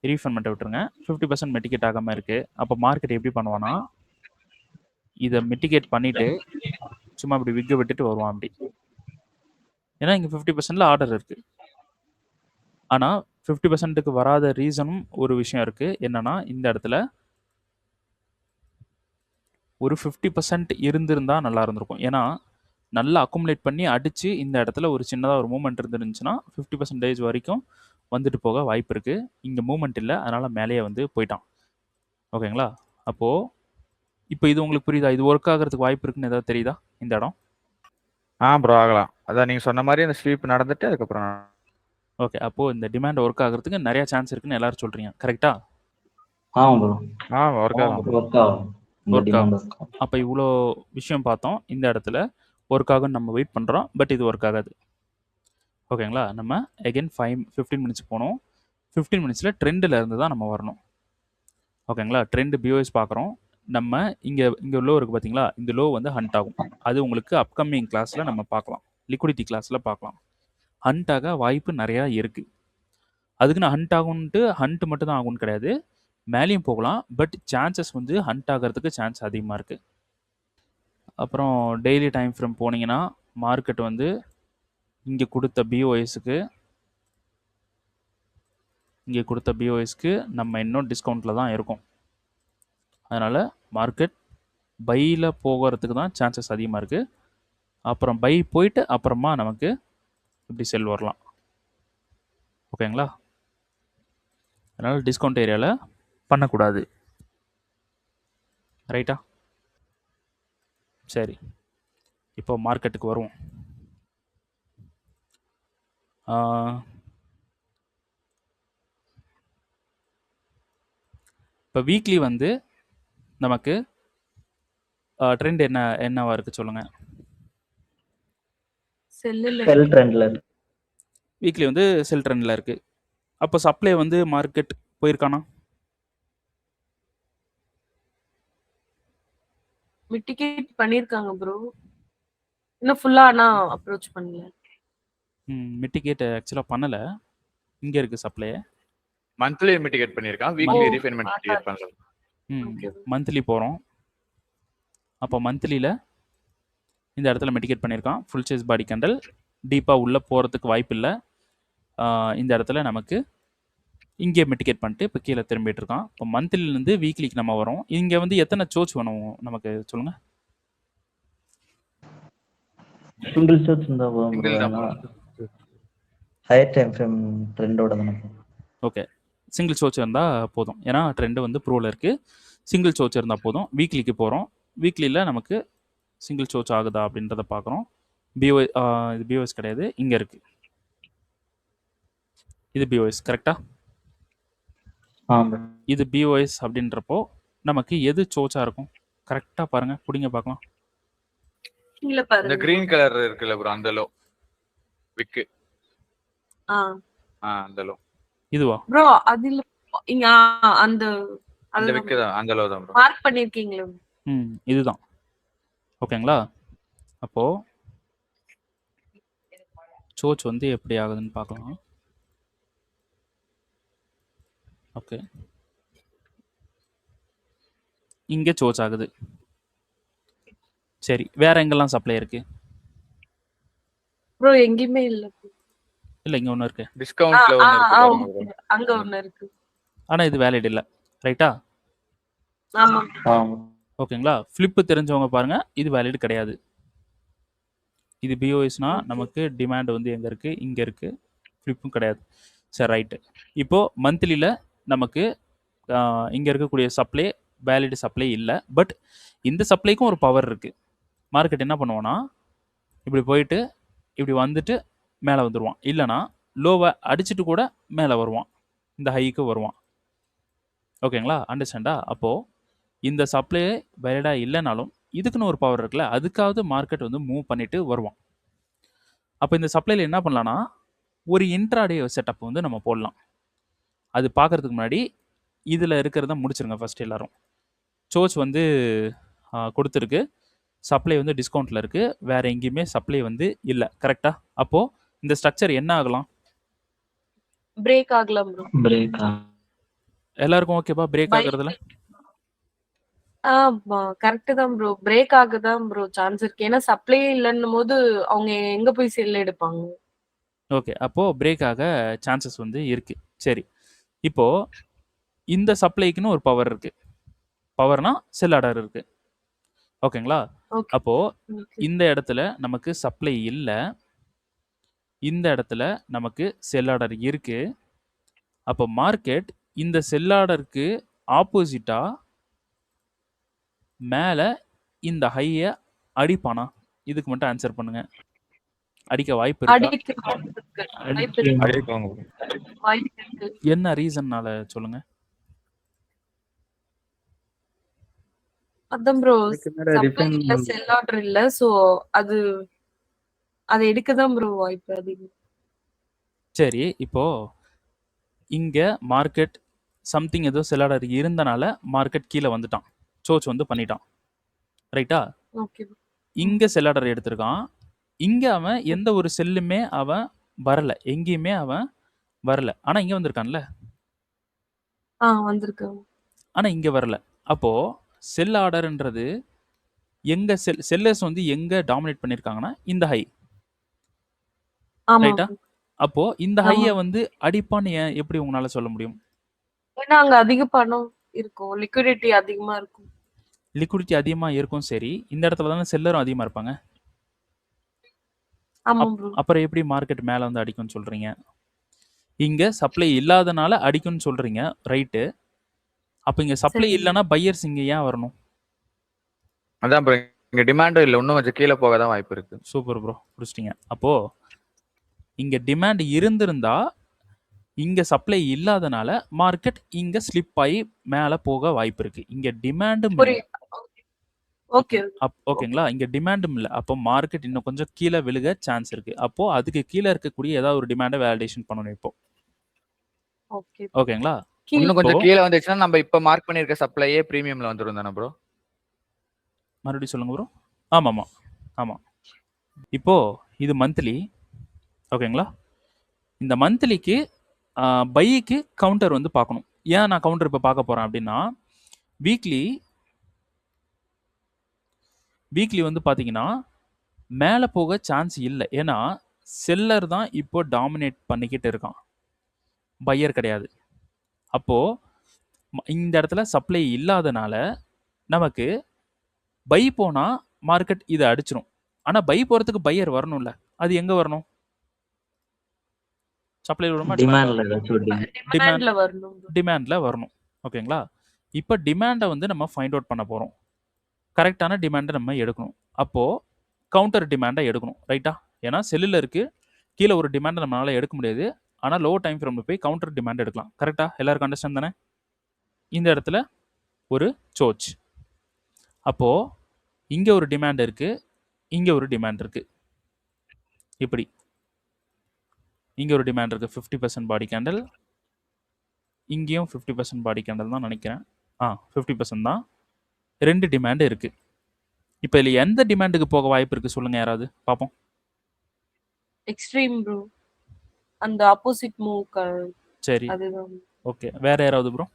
ரீஃபண்ட் பண்ணிட்டு விட்டுருங்க. 50% மிட்டிகேட் ஆகாமல் இருக்குது. அப்போ மார்க்கெட் எப்படி பண்ணுவான்னா, இதை மிட்டிகேட் பண்ணிவிட்டு சும்மா இப்படி விக்க விட்டுட்டு வருவான் அப்படி. ஏன்னா இங்கே 50%ல ஆர்டர் இருக்குது. ஆனால் 50%க்கு வராத ரீசனும் ஒரு விஷயம் இருக்குது. என்னன்னா, இந்த இடத்துல ஒரு 50% இருந்திருந்தால் நல்லா இருந்திருக்கும். ஏன்னா நல்லா அக்குமுலேட் பண்ணி அடித்து இந்த இடத்துல ஒரு சின்னதாக ஒரு மூமெண்ட் இருந்துருந்துச்சுன்னா 50% வரைக்கும் வந்துட்டு போக வாய்ப்பு இருக்குது. இங்கே மூமெண்ட் இல்லை, அதனால் மேலேயே வந்து போயிட்டான். ஓகேங்களா? அப்போது இப்போ இது உங்களுக்கு புரியுதா? இது ஒர்க் ஆகிறதுக்கு வாய்ப்பு இருக்குன்னு ஏதாவது தெரியுதா இந்த இடம்?
ப்ரோ ஆகலாம். அதான் நீங்கள் சொன்ன மாதிரி அந்த ஸ்வீப் நடந்துட்டு அதுக்கப்புறம்.
ஓகே, அப்போது இந்த டிமாண்ட் ஒர்க் ஆகிறதுக்கு நிறையா சான்ஸ் இருக்குன்னு எல்லாரும் சொல்கிறீங்க, கரெக்டா?
ஒர்க் ஆகும்.
அப்போ இவ்வளோ விஷயம் பார்த்தோம். இந்த இடத்துல ஒர்க் ஆகும்னு நம்ம வெயிட் பண்ணுறோம், பட் இது ஒர்க் ஆகாது. ஓகேங்களா? நம்ம எகைன் 15 மினிட்ஸ் போனோம். 15 மினிட்ஸில் ட்ரெண்டில் இருந்து தான் நம்ம வரணும். ஓகேங்களா? ட்ரெண்டு பிஓஎஸ் பார்க்குறோம். நம்ம இங்கே லோ இருக்குது பார்த்தீங்களா, இந்த லோ வந்து ஹண்ட் ஆகும். அது உங்களுக்கு அப்கமிங் கிளாஸில் நம்ம பார்க்கலாம், லிக்விடிட்டி கிளாஸில் பார்க்கலாம். ஹண்ட் ஆக வாய்ப்பு நிறையா இருக்குது. அதுக்குன்னு ஹண்ட் ஆகுன்ட்டு ஹண்ட் மட்டும் தான் ஆகும்னு கிடையாது, மேலேயும் போகலாம். பட் சான்சஸ் வந்து ஹண்ட் ஆகிறதுக்கு சான்ஸ் அதிகமாக இருக்குது. அப்புறம் டெய்லி டைம் ஃப்ரேம் போனீங்கன்னா மார்க்கெட் வந்து இங்கே கொடுத்த பிஓஎஸ்க்கு நம்ம இன்னும் டிஸ்கவுண்ட்டில் தான் இருக்கும். அதனால் மார்க்கெட் பையில் போகிறதுக்கு தான் சான்சஸ் அதிகமாக இருக்குது. அப்புறம் பை போயிட்டு அப்புறமா நமக்கு இப்படி செல் வரலாம். ஓகேங்களா? அதனால் டிஸ்கவுண்ட் ஏரியாவில் பண்ணக்கூடாது. ரைட்டா? சரி, இப்போ மார்க்கெட்டுக்கு வருவோம். இப்போ வீக்லி வந்து நமக்கு ட்ரெண்ட் என்னவா இருக்குது சொல்லுங்கள்.
செல்லுல
செல் ட்ரெண்ட்ல இருக்கு.
வீக்லி வந்து செல் ட்ரெண்டில் இருக்குது. அப்போ சப்ளை வந்து மார்க்கெட் போயிருக்கானா?
மிட்டிகேட் பண்ணிருக்காங்க ப்ரோ. இன்னும் ஃபுல்லா ஆனா அப்ரோச் பண்ணல.
மிட்டிகேட் ஆக்சுவலாக பண்ணலை. இங்கே இருக்குது சப்ளை.
மந்த்லி மிட்டிகேட் பண்ணியிருக்கான், வீக்லி ரீஃபைன்மெண்ட் மிட்டிகேட் பண்ணல.
மந்த்லி போகிறோம். அப்போ மந்த்லியில் இந்த இடத்துல மிட்டிகேட் பண்ணியிருக்கான். ஃபுல் சேஸ் பாடி கேண்டல் டீப்பாக உள்ளே போகிறதுக்கு வாய்ப்பு இல்லை. இந்த இடத்துல நமக்கு இங்கே மிட்டிகேட் பண்ணிட்டு இப்போ கீழே திரும்பிட்டு இருக்கான். இப்போ மந்த்லிலேருந்து வீக்லிக்கு நம்ம வரோம். இங்கே வந்து எத்தனை சோச் வேணும் நமக்கு சொல்லுங்கள்.
சிங்கிள் ஷாட்ஸ் இருந்தா போதும்
Single
bro.
தான்
ஏன்னா
bro.
ஹையர் டைம் ஃப்ரேம் ட்ரெண்டோட தானே போகும்.
ஓகே, சிங்கிள் சோச் இருந்தால் போதும். ஏன்னா ட்ரெண்டு வந்து ப்ரோவில் இருக்குது. சிங்கிள் சோச் இருந்தால் போதும். வீக்லிக்கு போகிறோம். வீக்லியில் நமக்கு சிங்கிள் சோச் ஆகுதா அப்படின்றத பார்க்குறோம். இது பிஓஎஸ் கிடையாது, இங்கே இருக்குது. இது பிஓஎஸ் கரெக்டாக?
ஆமாம்.
இது பிஓஎஸ் அப்படின்றப்போ நமக்கு எது சோச்சாக இருக்கும்? கரெக்டாக பாருங்கள், பிடிங்க பார்க்கலாம்.
கீழ
இந்த
பாருங்க.
கிரீன் கலர் இருக்குல்ல ப்ரோ, அந்த லோ விக்கு. அந்த லோ
இதுவா
ப்ரோ? அதுல இங்க அந்த
அந்த விக்கு தான், அந்த லோ தான் ப்ரோ.
மார்க் பண்ணிருக்கீங்களா?
இதுதான். ஓகேங்களா? அப்போது சோச் வந்து எப்படி ஆகுதுன்னு பார்க்கலாம். ஓகே, இங்கே சோச் ஆகுது. சரி, வேற எங்கெல்லாம் சப்ளை இருக்கு?
ப்ரோ எங்கேயுமே இல்ல.
இல்லை, இங்கே ஒன்று இருக்கு.
டிஸ்கவுண்ட்ல ஒன்னு இருக்கு பாருங்க bro.
அங்க ஒண்ணு இருக்கு.
ஆனால் இது வேலிட் இல்லை, ரைட்டா?
ஆமா.
ஆமாம்.
ஓகேங்களா? ஃப்ளிப்பு தெரிஞ்சவங்க பாருங்கள், இது வேலிட் கிடையாது. இது பிஓஎஸ்னா நமக்கு டிமாண்ட் வந்து எங்கே இருக்குது? இங்கே இருக்குது. ஃப்ளிப்பும் கிடையாது. சரி, ரைட்டு. இப்போது மந்த்லியில் நமக்கு இங்கே இருக்கக்கூடிய சப்ளை வேலிட் சப்ளை இல்லை. பட் இந்த சப்ளைக்கும் ஒரு பவர் இருக்குது. மார்க்கெட் என்ன பண்ணுவோன்னா, இப்படி போயிட்டு இப்படி வந்துட்டு மேலே வந்துடுவான். இல்லைனா லோவை அடிச்சுட்டு கூட மேலே வருவான், இந்த ஹைக்கு வருவான். ஓகேங்களா? அண்டர்ஸ்டாண்டா? அப்போது இந்த சப்ளை வேலிடாக இல்லைனாலும் இதுக்குன்னு ஒரு பவர் இருக்குல்ல, அதுக்காவது மார்க்கெட் வந்து மூவ் பண்ணிட்டு வருவான். அப்போ இந்த சப்ளையில் என்ன பண்ணலான்னா, ஒரு இன்ட்ராடே செட்டப் வந்து நம்ம போடலாம். அது பார்க்குறதுக்கு முன்னாடி இதில் இருக்கிறத முடிச்சிருங்க ஃபஸ்ட் எல்லாரும். சோச் வந்து கொடுத்துருக்கு, சப்ளை வந்து டிஸ்கவுண்ட்டில் இருக்குது, வேறு எங்கேயுமே சப்ளை வந்து இல்லை. கரெக்டாக? அப்போது இந்த ஸ்ட்ரக்சர் என்ன ஆகலாம்?
பிரேக் ஆகலாம் ப்ரோ.
பிரேக்
எல்லாருக்கும் ஓகேப்பா பிரேக் ஆகுறதுல?
கரெக்ட் தான் ப்ரோ. பிரேக் ஆகுதான் ப்ரோ சான்ஸ் இருக்கு. ஏன்னா சப்ளை இல்லன்னும் போது அவங்க எங்க போய் செல் எடுப்பாங்க.
ஓகே, அப்போது பிரேக் ஆக சான்சஸ் வந்து இருக்குது. சரி, இப்போது இந்த சப்ளைக்குன்னு ஒரு பவர் இருக்குது. பவர்னா செல் ஆர்டர் இருக்குது. ஓகேங்களா?
ஓகே.
அப்போது இந்த இடத்துல நமக்கு சப்ளை இல்லை, இந்த இடத்துல நமக்கு செல் ஆர்டர் இருக்குது. அப்போ மார்க்கெட் இந்த செல் ஆர்டருக்கு ஆப்போசிட்டாக மேலே இந்த ஹையை அடிப்பானா? இதுக்கு மட்டும் ஆன்சர் பண்ணுங்க. அடிக்க வாய்ப்பு இருக்கா?
அடிப்பாங்க bro.
என்ன ரீசன்னால சொல்லுங்க.
அதான் ப்ரோ,
அதுக்கு மேல refine
இல்ல செல் ஆர்டர் இல்ல. சோ அது எடுக்க தான் ப்ரோ வாய்ப்பு அதிகம்.
சரி, இப்போ இங்க மார்க்கெட் சம்திங் ஏதோ செல் ஆர்டர் இருந்தனால மார்க்கெட் கீழே வந்துட்டான், சோச் வந்து பண்ணிட்டான், ரைட்டா?
ஓகே.
இங்க செல் ஆர்டர் எடுத்திருக்கான். இங்க அவன் எந்த ஒரு செல்லுமே அவன் வரல, எங்கேயுமே அவன் வரல. ஆனா இங்க வந்திருக்கான்ல,
வந்திருக்காங்க.
ஆனா இங்க வரல. அப்போ செல் ஆர்டர்ன்றது எங்க செல்லர்ஸ் வந்து எங்க டாமினேட் பண்ணிருக்காங்கன்னா இந்த ஹை,
ஆமா.
ரைட்டா? அப்போ இந்த ஹையை வந்து அடிப்பான்னு எப்படி உங்களால சொல்ல முடியும்?
ஏன்னா அங்க அதிக பணம் இருக்கும், லிக்விடிட்டி அதிகமா இருக்கும்.
லிக்விடிட்டி அதிகமாக இருக்கும். சரி, இந்த இடத்துல தானே செல்லரும் அதிகமாக இருப்பாங்க.
ஆமா ப்ரோ.
அப்புறம் எப்படி மார்க்கெட் மேலே வந்து அடிக்கும்னு சொல்கிறீங்க? இங்கே சப்ளை இல்லாதனால அடிக்கும்னு சொல்கிறீங்க, ரைட்டு. அப்போ இங்கே சப்ளை இல்லைன்னா பையர்ஸ் இங்கே ஏன் வரணும்?
அதான் bro, இங்க டிமாண்டும் இல்ல. இன்னும் கொஞ்சம் கீழ போக தான் வாய்ப்பு இருக்கு.
Super bro. புடிச்சிட்டீங்க. அப்போ இங்க டிமாண்ட் இருந்திருந்தா, இங்க சப்ளை இல்லாதனால மார்க்கெட் இங்க ஸ்லிப் ஆயி மேல போக வாய்ப்பு இருக்கு. இங்க டிமாண்டும் இல்ல.
புரியுது. ஓகே.
ஓகேங்களா? இங்க டிமாண்டும் இல்ல. அப்போ மார்க்கெட் இன்னும் கொஞ்சம் கீழ விழுக சான்ஸ் இருக்கு. அப்போ அதுக்கு கீழ இருக்கக்கூடிய ஏதாவது ஒரு டிமாண்ட வேலிடேஷன் பண்ணணும் இப்போ.
ஓகே.
ஓகேங்களா?
இன்னும் கொஞ்சம்
இப்போ
கீழ வந்துச்சுன்னா நம்ம இப்ப மார்க் பண்ணிருக்க சப்ளையே பிரீமியம்ல வந்துரும் தானே ப்ரோ?
மறுபடியும் சொல்லுங்க ப்ரோ. ஆமாமா. ஆமா. இப்போ இது மந்த்லி. ஓகேங்களா? இந்த மந்த்லிக்கு பைக்கு கவுண்டர் வந்து பார்க்கணும். ஏன் நான் கவுண்டர் இப்ப பார்க்க போறேன் அப்படின்னா, வீக்லி வந்து பார்த்தீங்கன்னா, மேல போக சான்ஸ் இல்ல. ஏன்னா, செல்லர் தான் இப்போ டாமினேட் பண்ணிக்கிட்டு இருக்கான். பையர் கிடையாது. அப்போ இந்த இடத்துல சப்ளை இல்லாதனால நமக்கு பை போனா மார்க்கெட் இத அடிச்சிரும். ஆனா பை போறதுக்கு பையர் வரணும்ல. அது எங்க வரணும்? சப்ளை வருமா?
டிமாண்ட்ல ஏதாச்சும் ஒரு
டிமாண்ட்ல வரணும்.
டிமாண்ட்ல வரணும். ஓகேங்களா? இப்ப டிமாண்ட வந்து நம்ம ஃபைண்ட் அவுட் பண்ண போறோம். கரெக்ட்டான டிமாண்ட நம்ம எடுக்கணும். அப்போ கவுண்டர் டிமாண்ட எடுக்கணும். ரைட்டா? ஏன்னா செல்லுல இருக்கு. கீழ ஒரு டிமாண்ட நம்மளால எடுக்க முடியாது. ஆனா லோ டைம் ஃப்ரேம்ல போய் கவுண்டர் டிமாண்ட் எடுக்கலாம். கரெக்ட்டா? எல்லாருக்கும் அண்டர்ஸ்டாண்ட் தானே? இந்த இடத்துல ஒரு சோச். அப்போ இங்க ஒரு டிமாண்ட் இருக்கு. இங்க ஒரு டிமாண்ட் இருக்கு. இப்படி. இங்க ஒரு டிமாண்ட் இருக்கு. 50% பாடி கேண்டில். இங்கேயும் 50% பாடி கேண்டில் தான் நினைக்கிறேன். 50% தான். 2 டிமாண்ட் இருக்கு. இப்ப இதுல எந்த டிமாண்டுக்கு போக வாய்ப்பு இருக்கு சொல்லுங்க யாராவது பாப்போம்.
Extreme bro. அந்த ஆப்போசிட் மூவ்க்கு
சரி.
அதுதான்.
ஓகே. வேற யாராவது ப்ரோ?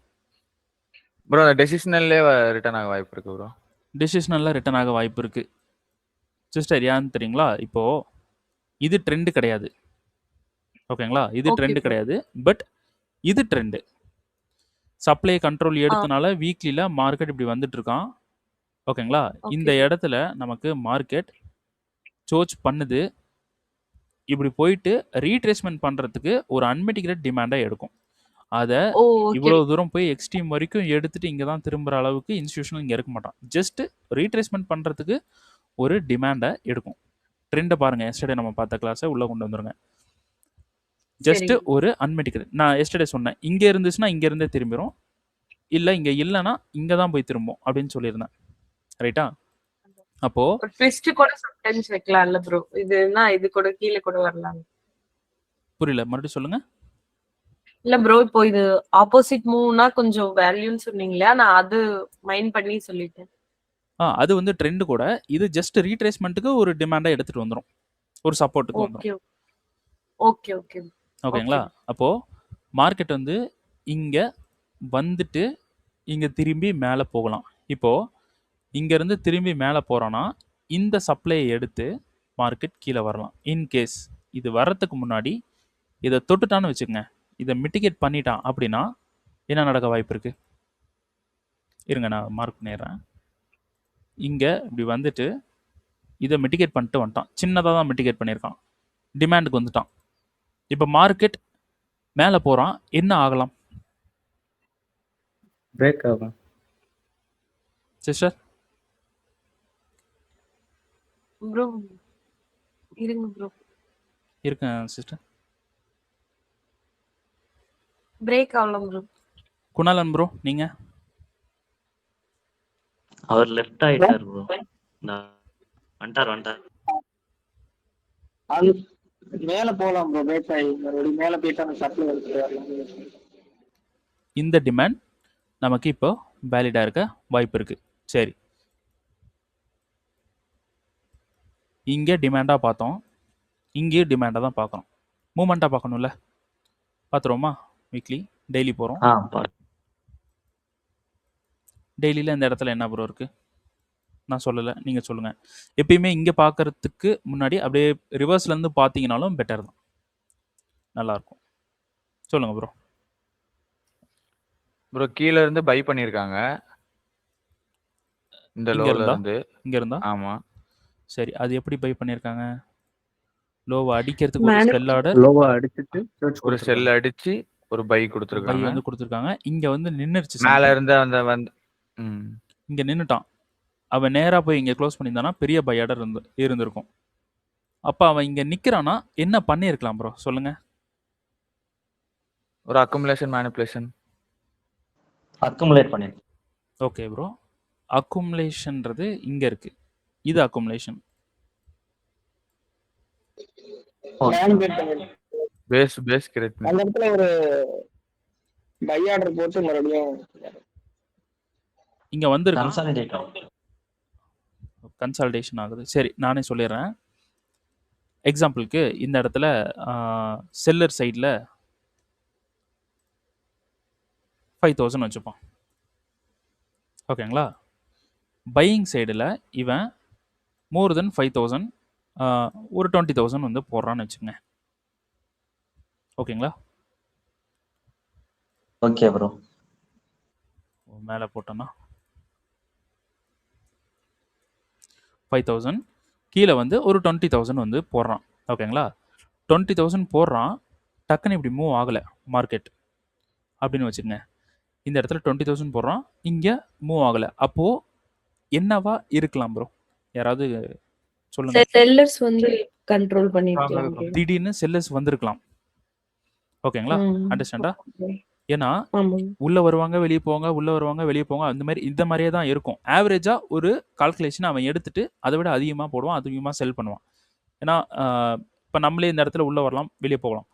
ப்ரோ அந்த டெசிஷனல்லே ரிட்டர்ன் ஆக வாய்ப்பு இருக்கு ப்ரோ.
டிசிஷனல்ல ரிட்டர்ன் ஆக வாய்ப்பு இருக்கு. சிஸ்டர் ஏன்னு தெரியுங்களா? இப்போ இது ட்ரெண்ட் கிடையாது. ஓகேங்களா? இது
ஓகே
ட்ரெண்ட்
ப்ரோ.
கிடையாது. பட் இது ட்ரெண்ட். சப்ளை கண்ட்ரோல் எடுத்தனால வீக்லில மார்க்கெட் இப்படி வந்துட்டு இருக்கான். ஓகேங்களா? இந்த
ஓகே.
இடத்துல நமக்கு மார்க்கெட் சோச் பண்ணுது. இப்படி போயிட்டு ரீட்ரேஸ்மென்ட் பண்றதுக்கு ஒரு அன்மிட்டிகேட்டட் டிமாண்டா எடுக்கும். அத
ஓ ஓகே.
இவ்வளவு தூரம் போய் எக்ஸ்ட்ரீம் வரைக்கும் எடுத்துட்டு இங்க தான் திரும்புற அளவுக்கு இன்ஸ்டிடியூஷனல் இங்க இருக்க மாட்டான். ஜஸ்ட் ரீட்ரேஸ்மென்ட் பண்றதுக்கு ஒரு டிமாண்ட எடுக்கும். ட்ரெண்ட பாருங்க. எஸ்டர்டே நம்ம பார்த்த கிளாஸை உள்ள கொண்டு வந்துருங்க. ஜஸ்ட்
சரிங்க.
ஒரு அன்மிட்டிகேட்டட். நான் எஸ்டர்டே சொன்னேன். இங்க இருந்துச்சுன்னா இங்க இருந்தே திரும்பிரும். இல்ல இங்க இல்லனா இங்க தான் போய் திரும்பும் அப்படின்னு சொல்லியிருந்தேன். ரைட்டா? அப்போ
ஒரு ட்விஸ்ட் கூட சம்டைம்ஸ் வைக்கலாம்ல ப்ரோ. இதுனா இது கூட கீழ கூட வரலாம்.
புரியல. மறுபடியும் சொல்லுங்க.
இல்ல ப்ரோ, இப்போ இது ஆப்போசிட் மூவ்னா கொஞ்சம் வேல்யூன்னு சொன்னீங்களா? நான் அது மைண்ட் பண்ணி சொல்லிட்டேன்.
அது வந்து ட்ரெண்ட் கூட. இது ஜஸ்ட் ரீட்ரேஸ்மென்ட்க்கு ஒரு டிமாண்டா எடுத்துட்டு வந்துரும். ஒரு சப்போர்ட்டுக்கு வந்துரும்.
ஓகே. Okay okay.
ஓகேங்களா? அப்போ மார்க்கெட் வந்து இங்க வந்துட்டு இங்க திரும்பி மேல போகலாம். இப்போ இங்க இருந்து திரும்பி மேல போறானா, இந்த சப்ளையை எடுத்து மார்க்கெட் கீழ வரலாம். இன் கேஸ் இது வர்றதுக்கு முன்னாடி இத தொட்டுட்டான்னு வச்சுக்கங்க. இத மிட்டிகேட் பண்ணிட்டான் அப்படின்னா என்ன நடக்க வாய்ப்பு இருக்கு? இருங்க நான் மார்க் பண்ணிடுறேன். இங்க இப்படி வந்துட்டு இத மிட்டிகேட் பண்ணிட்டு வந்துட்டான். சின்னதா தான் மிட்டிகேட் பண்ணியிருக்கான். டிமாண்டுக்கு வந்துட்டான். இப்ப மார்க்கெட் மேல போறான். என்ன ஆகலாம்?
பிரேக் ஆகும்.
சிஸ்டர்
ப்ரோ இருங்க ப்ரோ.
இருக்கேன் சிஸ்டர்.
பிரேக் ஆகலாம் ப்ரோ.
குணாலன் ப்ரோ நீங்க?
அவர் லெஃப்ட் ஆயிட்டார் ப்ரோ. வந்துட்டார்.
அது மேல போலாம் ப்ரோ. பிரேக் ஆகி மறுபடியும் மேல போயிட்டு அந்த சப்ளை எடுத்துட்டு வரலாம்.
இந்த டிமாண்ட் நமக்கு இப்போ வேலிடா இருக்க வாய்ப்பு இருக்கு. சரி. இங்க டிமாண்டா பார்த்தோம். இங்கேயும் டிமாண்டா தான் பார்க்கணும். மூமெண்டா பார்க்கணும்ல. பார்த்துருவோமா? வீக்லி டெய்லி போறோம். டெய்லியில் இந்த இடத்துல என்ன ப்ரோ இருக்கு? நான் சொல்லலை, நீங்கள் சொல்லுங்க. எப்பயுமே இங்கே பார்க்கறதுக்கு முன்னாடி அப்படியே ரிவர்ஸ்லேருந்து பார்த்தீங்கனாலும் பெட்டர் தான், நல்லாயிருக்கும். சொல்லுங்க ப்ரோ.
ப்ரோ கீழ இருந்து பை பண்ணிருக்காங்க. இந்த லோல இருந்து.
இங்க இருந்தா?
ஆமா.
சரி, அது எப்படி பை பண்ணிருக்காங்க? லோவை அடிக்கிறதுக்கு ஒரு செல் ஆர்டர்,
லோவா அடிச்சிட்டு
ஒரு செல் அடிச்சு ஒரு பை கொடுத்துருக்காங்க.
பை வந்து கொடுத்துருக்காங்க. இங்க வந்து நின்னுருச்சு.
மேல இருந்து அந்த வந்து
இங்க நின்னுட்டான். அவன் நேராக போய் இங்கே க்ளோஸ் பண்ணியிருந்தானா பெரிய பை ஆர்டர் இருந்திருக்கும். அப்போ அவன் இங்கே நிற்கிறான்னா என்ன பண்ணியிருக்கலாம் ப்ரோ சொல்லுங்கள்.
ஒரு அக்குமுலேஷன் மேனிப்புலேஷன்.
அக்குமுலேட் பண்ணிருக்கேன்.
ஓகே ப்ரோ, அக்குமுலேஷன்றது இங்கே இருக்குது, இது அக்குமுலேஷன்.
மேனிபுலேட் பண்ணிருக்கேன்.
பேஸ் கிரியேட் பண்ணி
அந்த இடத்துல ஒரு பை ஆர்டர் போட்டு மறுபடியும்
இங்கே வந்திருக்கான்,
கன்சாலிடேட் ஆகும்.
கன்சால்டேஷன் ஆகுது. சரி நானே சொல்லிடுறேன். எக்ஸாம்பிளுக்கு இந்த இடத்துல செல்லர் சைடில் 5000 வச்சுப்போம். ஓகேங்களா. பையிங் சைடில் இவன் மோர் தென் 5000 ஒரு 20,000 வந்து போடுறான்னு வச்சுங்க. ஓகேங்களா.
Okay bro.
மேலே போட்டோன்னா 5000 கீழே வந்து ஒரு 20,000 வந்து போடுறான். ஓகேங்களா. 20,000 போடுறான், டக்குன்னு இப்படி மூவ் ஆகலை மார்க்கெட் அப்படின்னு வச்சுக்கோங்க. இந்த இடத்துல 20,000 போடுறான், இங்கே மூவ் ஆகலை. அப்போது என்னவா இருக்கலாம் ப்ரோ, யாராவது சொல்லுங்க.
செல்லர்ஸ் வந்து கண்ட்ரோல் பண்ணிருக்கலாம் bro.
திடீர்னு செல்லர்ஸ் வந்திருக்கலாம். ஓகேங்களா. அண்டர்ஸ்டாண்டா. ஏன்னா
ஆமா.
உள்ளே வருவாங்க வெளியே போவாங்க, உள்ளே வருவாங்க வெளியே போவாங்க, இந்த மாதிரியே தான் இருக்கும். ஆவரேஜாக ஒரு கால்குலேஷன் அவன் எடுத்துட்டு அதை விட அதிகமாக போடுவான், அதிகமாக செல் பண்ணுவான். ஏன்னா இப்போ நம்மளே இந்த இடத்துல உள்ளே வரலாம் வெளியே போகலாம்.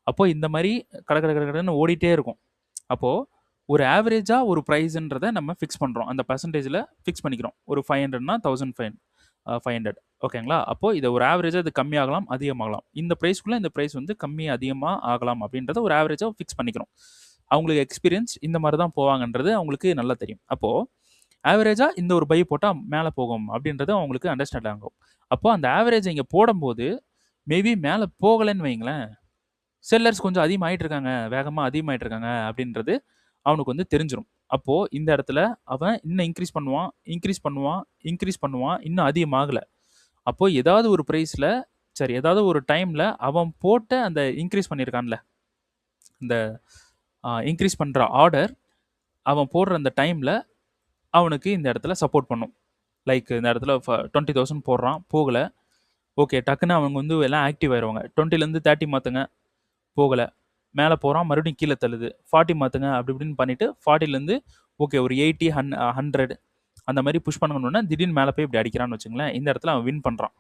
அப்போது இந்த மாதிரி கடன்னு ஓடிட்டே இருக்கும். அப்போது ஒரு ஆவரேஜாக ஒரு ப்ரைஸுன்றதை நம்ம ஃபிக்ஸ் பண்ணுறோம், அந்த பர்சன்டேஜில் ஃபிக்ஸ் பண்ணிக்கிறோம். ஒரு 500னா 1500. ஓகேங்களா. அப்போது இதை ஒரு ஆவரேஜாக இது கம்மியாகலாம் அதிகமாகலாம், இந்த ப்ரைஸ்க்குள்ளே இந்த ப்ரைஸ் வந்து கம்மி அதிகமாக ஆகலாம் அப்படின்றத ஒரு ஆவரேஜாக ஃபிக்ஸ் பண்ணிக்கிறோம். அவங்களுக்கு எக்ஸ்பீரியன்ஸ் இந்த மாதிரி தான் போவாங்கன்றது அவங்களுக்கு நல்லா தெரியும். அப்போது ஆவரேஜாக இந்த ஒரு பை போட்டால் மேலே போகும் அப்படின்றது அவங்களுக்கு அண்டர்ஸ்டாண்ட் ஆகும். அப்போது அந்த ஆவரேஜை இங்கே போடும்போது மேபி மேலே போகலைன்னு வைங்களேன், செல்லர்ஸ் கொஞ்சம் அதிகமாகிட்டு இருக்காங்க, வேகமாக அதிகமாகிட்டு இருக்காங்க அப்படின்றது அவனுக்கு வந்து தெரிஞ்சிடும். அப்போது இந்த இடத்துல அவன் இன்னும் இன்க்ரீஸ் பண்ணுவான், இன்னும் அதிகமாகலை. அப்போது ஏதாவது ஒரு ப்ரைஸில் சரி ஏதாவது ஒரு டைமில் அவன் போட்ட அந்த இன்க்ரீஸ் பண்ணியிருக்கான்ல, இந்த இன்க்ரீஸ் பண்ணுற ஆர்டர் அவன் போடுற அந்த டைமில் அவனுக்கு இந்த இடத்துல சப்போர்ட் பண்ணும். லைக் இந்த இடத்துல 20,000 போடுறான், போகலை. ஓகே, டக்குன்னு அவங்க வந்து எல்லாம் ஆக்டிவ் ஆயிடுவாங்க. 20லேருந்து 30 மாற்றுங்க, போகலை. மேலே போகிறான், மறுபடியும் கீழே தள்ளுது, 40 மாற்றுங்க, அப்படி இப்படின்னு பண்ணிவிட்டு 40லேருந்து ஓகே ஒரு 80 100 அந்த மாதிரி புஷ் பண்ணணுன்னா திடீர்னு மேலே போய் இப்படி அடிக்கிறான்னு வச்சுங்களேன். இந்த இடத்துல அவன் வின் பண்ணுறான்.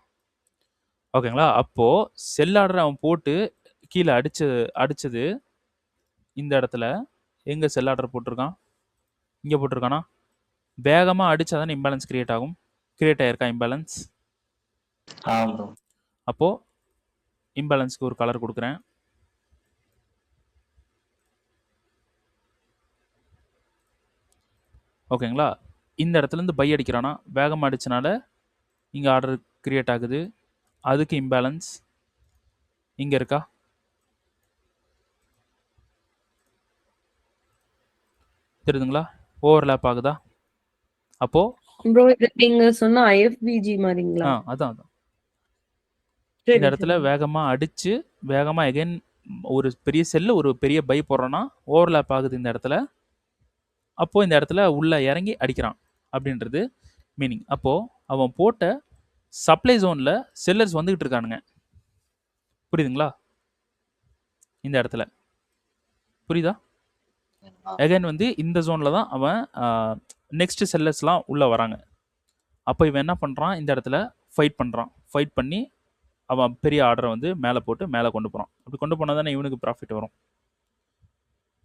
ஓகேங்களா. அப்போது செல் ஆர்டர் அவன் போட்டு கீழே அடித்தது இந்த இடத்துல எங்கே செல் ஆர்டர் போட்டிருக்கான், இங்கே போட்டிருக்கானா, வேகமாக அடித்தா தானே இம்பேலன்ஸ் கிரியேட் ஆகும். கிரியேட் ஆகிருக்கா இம்பேலன்ஸ். அப்போது இம்பேலன்ஸ்க்கு ஒரு கலர் கொடுக்குறேன். ஓகேங்களா. இந்த இடத்துலேருந்து பை அடிக்கிறானா, வேகமாக அடித்தனால இங்கே ஆர்டர் கிரியேட் ஆகுது, அதுக்கு இம்பேலன்ஸ் இங்கே இருக்கா. தெரியுதுங்களா, ஓவர்லேப் ஆகுதா. அப்போது
ப்ரோ இது நீங்க சொன்ன ஐஎஃபிஜி மாதிரிங்களா?
அதான்
சரி,
இந்த இடத்துல
சரி.
வேகமாக அடித்து வேகமாக எகைன் ஒரு பெரிய செல்லு ஒரு பெரிய பை போடுறோன்னா ஓவர்லேப் ஆகுது இந்த இடத்துல. அப்போது இந்த இடத்துல உள்ளே இறங்கி அடிக்கிறான் அப்படின்றது மீனிங். அப்போது அவன் போட்ட சப்ளை ஜோனில் செல்லர்ஸ் வந்துக்கிட்டு இருக்கானுங்க. புரியுதுங்களா இந்த இடத்துல, புரியுதா. எகைன் வந்து இந்த ஜோனில் தான் அவன் நெக்ஸ்ட் செல்லர்ஸ்லாம் உள்ளே வராங்க. அப்போ இவன் என்ன பண்ணுறான், இந்த இடத்துல ஃபைட் பண்ணி அவன் பெரிய ஆர்டரை வந்து மேலே போட்டு மேலே கொண்டு போகிறான். அப்படி கொண்டு போனால் தானே இவனுக்கு ப்ராஃபிட் வரும்.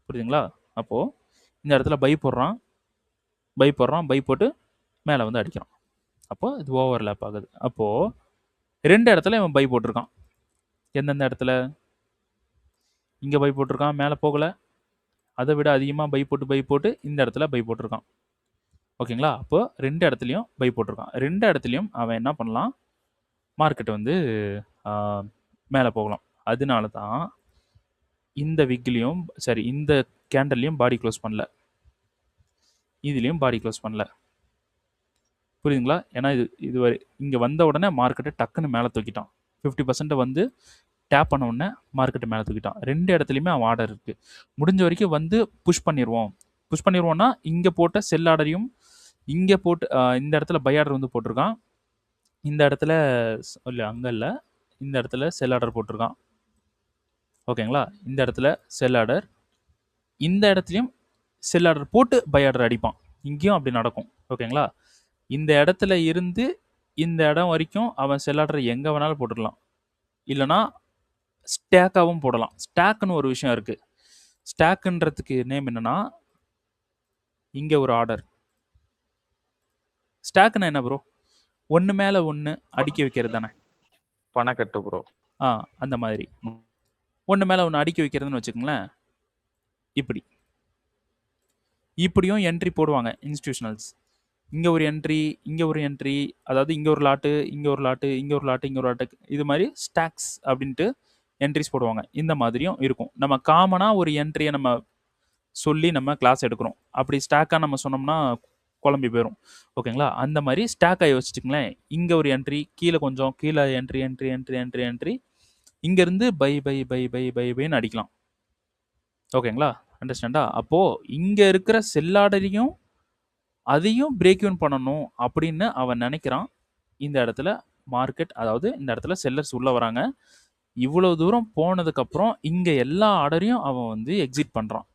புரியுதுங்களா. அப்போது இந்த இடத்துல பை போடுறான், பை போட்டு மேலே வந்து அடிக்கிறான். அப்போது இது ஓவர்லேப் ஆகுது. அப்போது 2 இடத்துல இவன் பை போட்டிருக்கான். எந்தெந்த இடத்துல, இங்கே பை போட்டிருக்கான், மேலே போகலை, அதை விட அதிகமாக பை போட்டு இந்த இடத்துல பை போட்டிருக்கான். ஓகேங்களா. அப்போது 2 இடத்துலையும் பை போட்டிருக்கான். 2 இடத்துலையும் அவன் என்ன பண்ணலாம், மார்க்கெட் வந்து மேலே போகலாம். அதனால தான் இந்த விக்லேயும் சரி இந்த கேண்டல்லையும் பாடி க்ளோஸ் பண்ணல, இதுலேயும் பாடி க்ளோஸ் பண்ணல. புரியுதுங்களா. ஏன்னா இது இங்கே வந்த உடனே மார்க்கெட்டை டக்குன்னு மேலே தூக்கிட்டான். 50% வந்து டேப் பண்ண உடனே மார்க்கெட்டை மேலே தூக்கிட்டான். 2 இடத்துலையுமே அவன் ஆர்டர் இருக்குது. முடிஞ்ச வரைக்கும் வந்து புஷ் பண்ணிடுவோம்னா இங்கே போட்ட செல் ஆர்டரையும் இங்கே போட்டு இந்த இடத்துல பை ஆர்டர் வந்து போட்டிருக்கான். இந்த இடத்துல இல்லை அங்கே இல்லை, இந்த இடத்துல செல் ஆர்டர் போட்டிருக்கான். ஓகேங்களா? இந்த இடத்துல செல் ஆர்டர், இந்த இடத்துலையும் செல் ஆர்டர் போட்டு பை ஆர்டர் அடிப்பான். இங்கேயும் அப்படி நடக்கும். ஓகேங்களா? இந்த இடத்துல இருந்து இந்த இடம் வரைக்கும் அவன் செல் ஆர்டர் எங்கே வேணாலும் போட்டுடலாம். இல்லைனா ஸ்டாக்காகவும் போடலாம். ஸ்டாக்குன்னு ஒரு விஷயம் இருக்குது. ஸ்டாக்குன்றதுக்கு நேம் என்னன்னா, இங்கே ஒரு ஆர்டர். ஸ்டாக்குன்னா என்ன ப்ரோ? ஒன்று மேலே ஒன்று அடுக்கி வைக்கிறது தானே?
பணக்கட்டு ப்ரோ.
அந்த மாதிரி ஒன்று மேலே ஒன்று அடுக்கி வைக்கிறதுன்னு வச்சுக்கோங்களேன். இப்படியும் என்ட்ரி போடுவாங்க இன்ஸ்டிடியூஷனல்ஸ். இங்கே ஒரு என்ட்ரி, இங்கே ஒரு என்ட்ரி, அதாவது இங்கே ஒரு லாட்டு, இங்கே ஒரு லாட்டு, இங்கே ஒரு லாட்டு, இங்கே ஒரு லாட்டு, இது மாதிரி ஸ்டாக்ஸ் அப்படின்ட்டு என்ட்ரிஸ் போடுவாங்க. இந்த மாதிரியும் இருக்கும். நம்ம காமனாக ஒரு என்ட்ரியை நம்ம சொல்லி நம்ம கிளாஸ் எடுக்கிறோம். அப்படி ஸ்டாக்காக நம்ம சொன்னோம்னா குழம்பி போயிடும். ஓகேங்களா? அந்த மாதிரி ஸ்டாக்காக யோசிச்சுங்களேன். இங்கே ஒரு என்ட்ரி, கீழே கொஞ்சம், கீழே entry entry entry entry entry, இங்கேருந்து buy buy buy buy buy பைன்னு அடிக்கலாம். ஓகேங்களா? அண்டர்ஸ்டாண்டா? அப்போது இங்கே இருக்கிற செல் ஆர்டரையும் அதையும் பிரேக் ஈவன் பண்ணணும் அப்படின்னு அவன் நினைக்கிறான். இந்த இடத்துல மார்க்கெட், அதாவது இந்த இடத்துல செல்லர்ஸ் உள்ளே வராங்க. இவ்வளோ தூரம் போனதுக்கப்புறம் இங்கே எல்லா ஆர்டரையும் அவன் வந்து எக்ஸிட் பண்ணுறான்.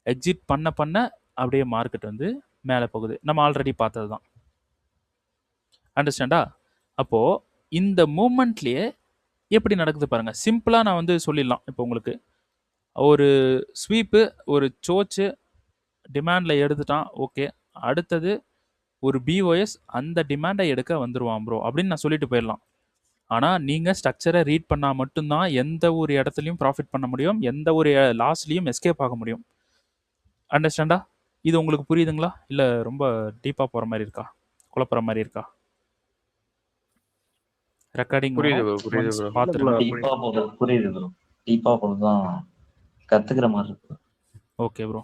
எக்ஸிட் பண்ண பண்ண அப்படியே மார்க்கெட் வந்து மேலே போகுது. நம்ம ஆல்ரெடி பார்த்தது தான். அண்டர்ஸ்டாண்டா? அப்போது இந்த மூமெண்ட்லேயே எப்படி நடக்குது பாருங்கள். சிம்பிளாக நான் வந்து சொல்லிடலாம். இப்போ உங்களுக்கு ஒரு ஸ்வீப்பு, ஒரு சோச்சு டிமாண்டில் எடுத்துட்டான். ஓகே, அடுத்தது ஒரு பிஓஎஸ் அந்த டிமாண்டை எடுக்க வந்துடுவான் ப்ரோ அப்படின்னு நான் சொல்லிட்டு போயிடலாம். ஆனால் நீங்கள் ஸ்ட்ரக்சரை ரீட் பண்ணால் மட்டும்தான் எந்த ஒரு இடத்துலையும் ப்ராஃபிட் பண்ண முடியும், எந்த ஒரு லாஸ்லேயும் எஸ்கேப் ஆக முடியும். அண்டர்ஸ்டாண்டா? இது உங்களுக்கு புரியுதுங்களா? இல்லை ரொம்ப டீப்பாக போகிற மாதிரி இருக்கா? குழப்புற மாதிரி இருக்கா? ரெக்கார்டிங்
புரியுது bro, புரியுது bro.
பார்த்துருங்க.
டீப்பா போகுது, புரியுது ப்ரோ. டீப்பா போகுதுதான் கத்துக்கிற மாதிரி இருக்கு.
ஓகே ப்ரோ,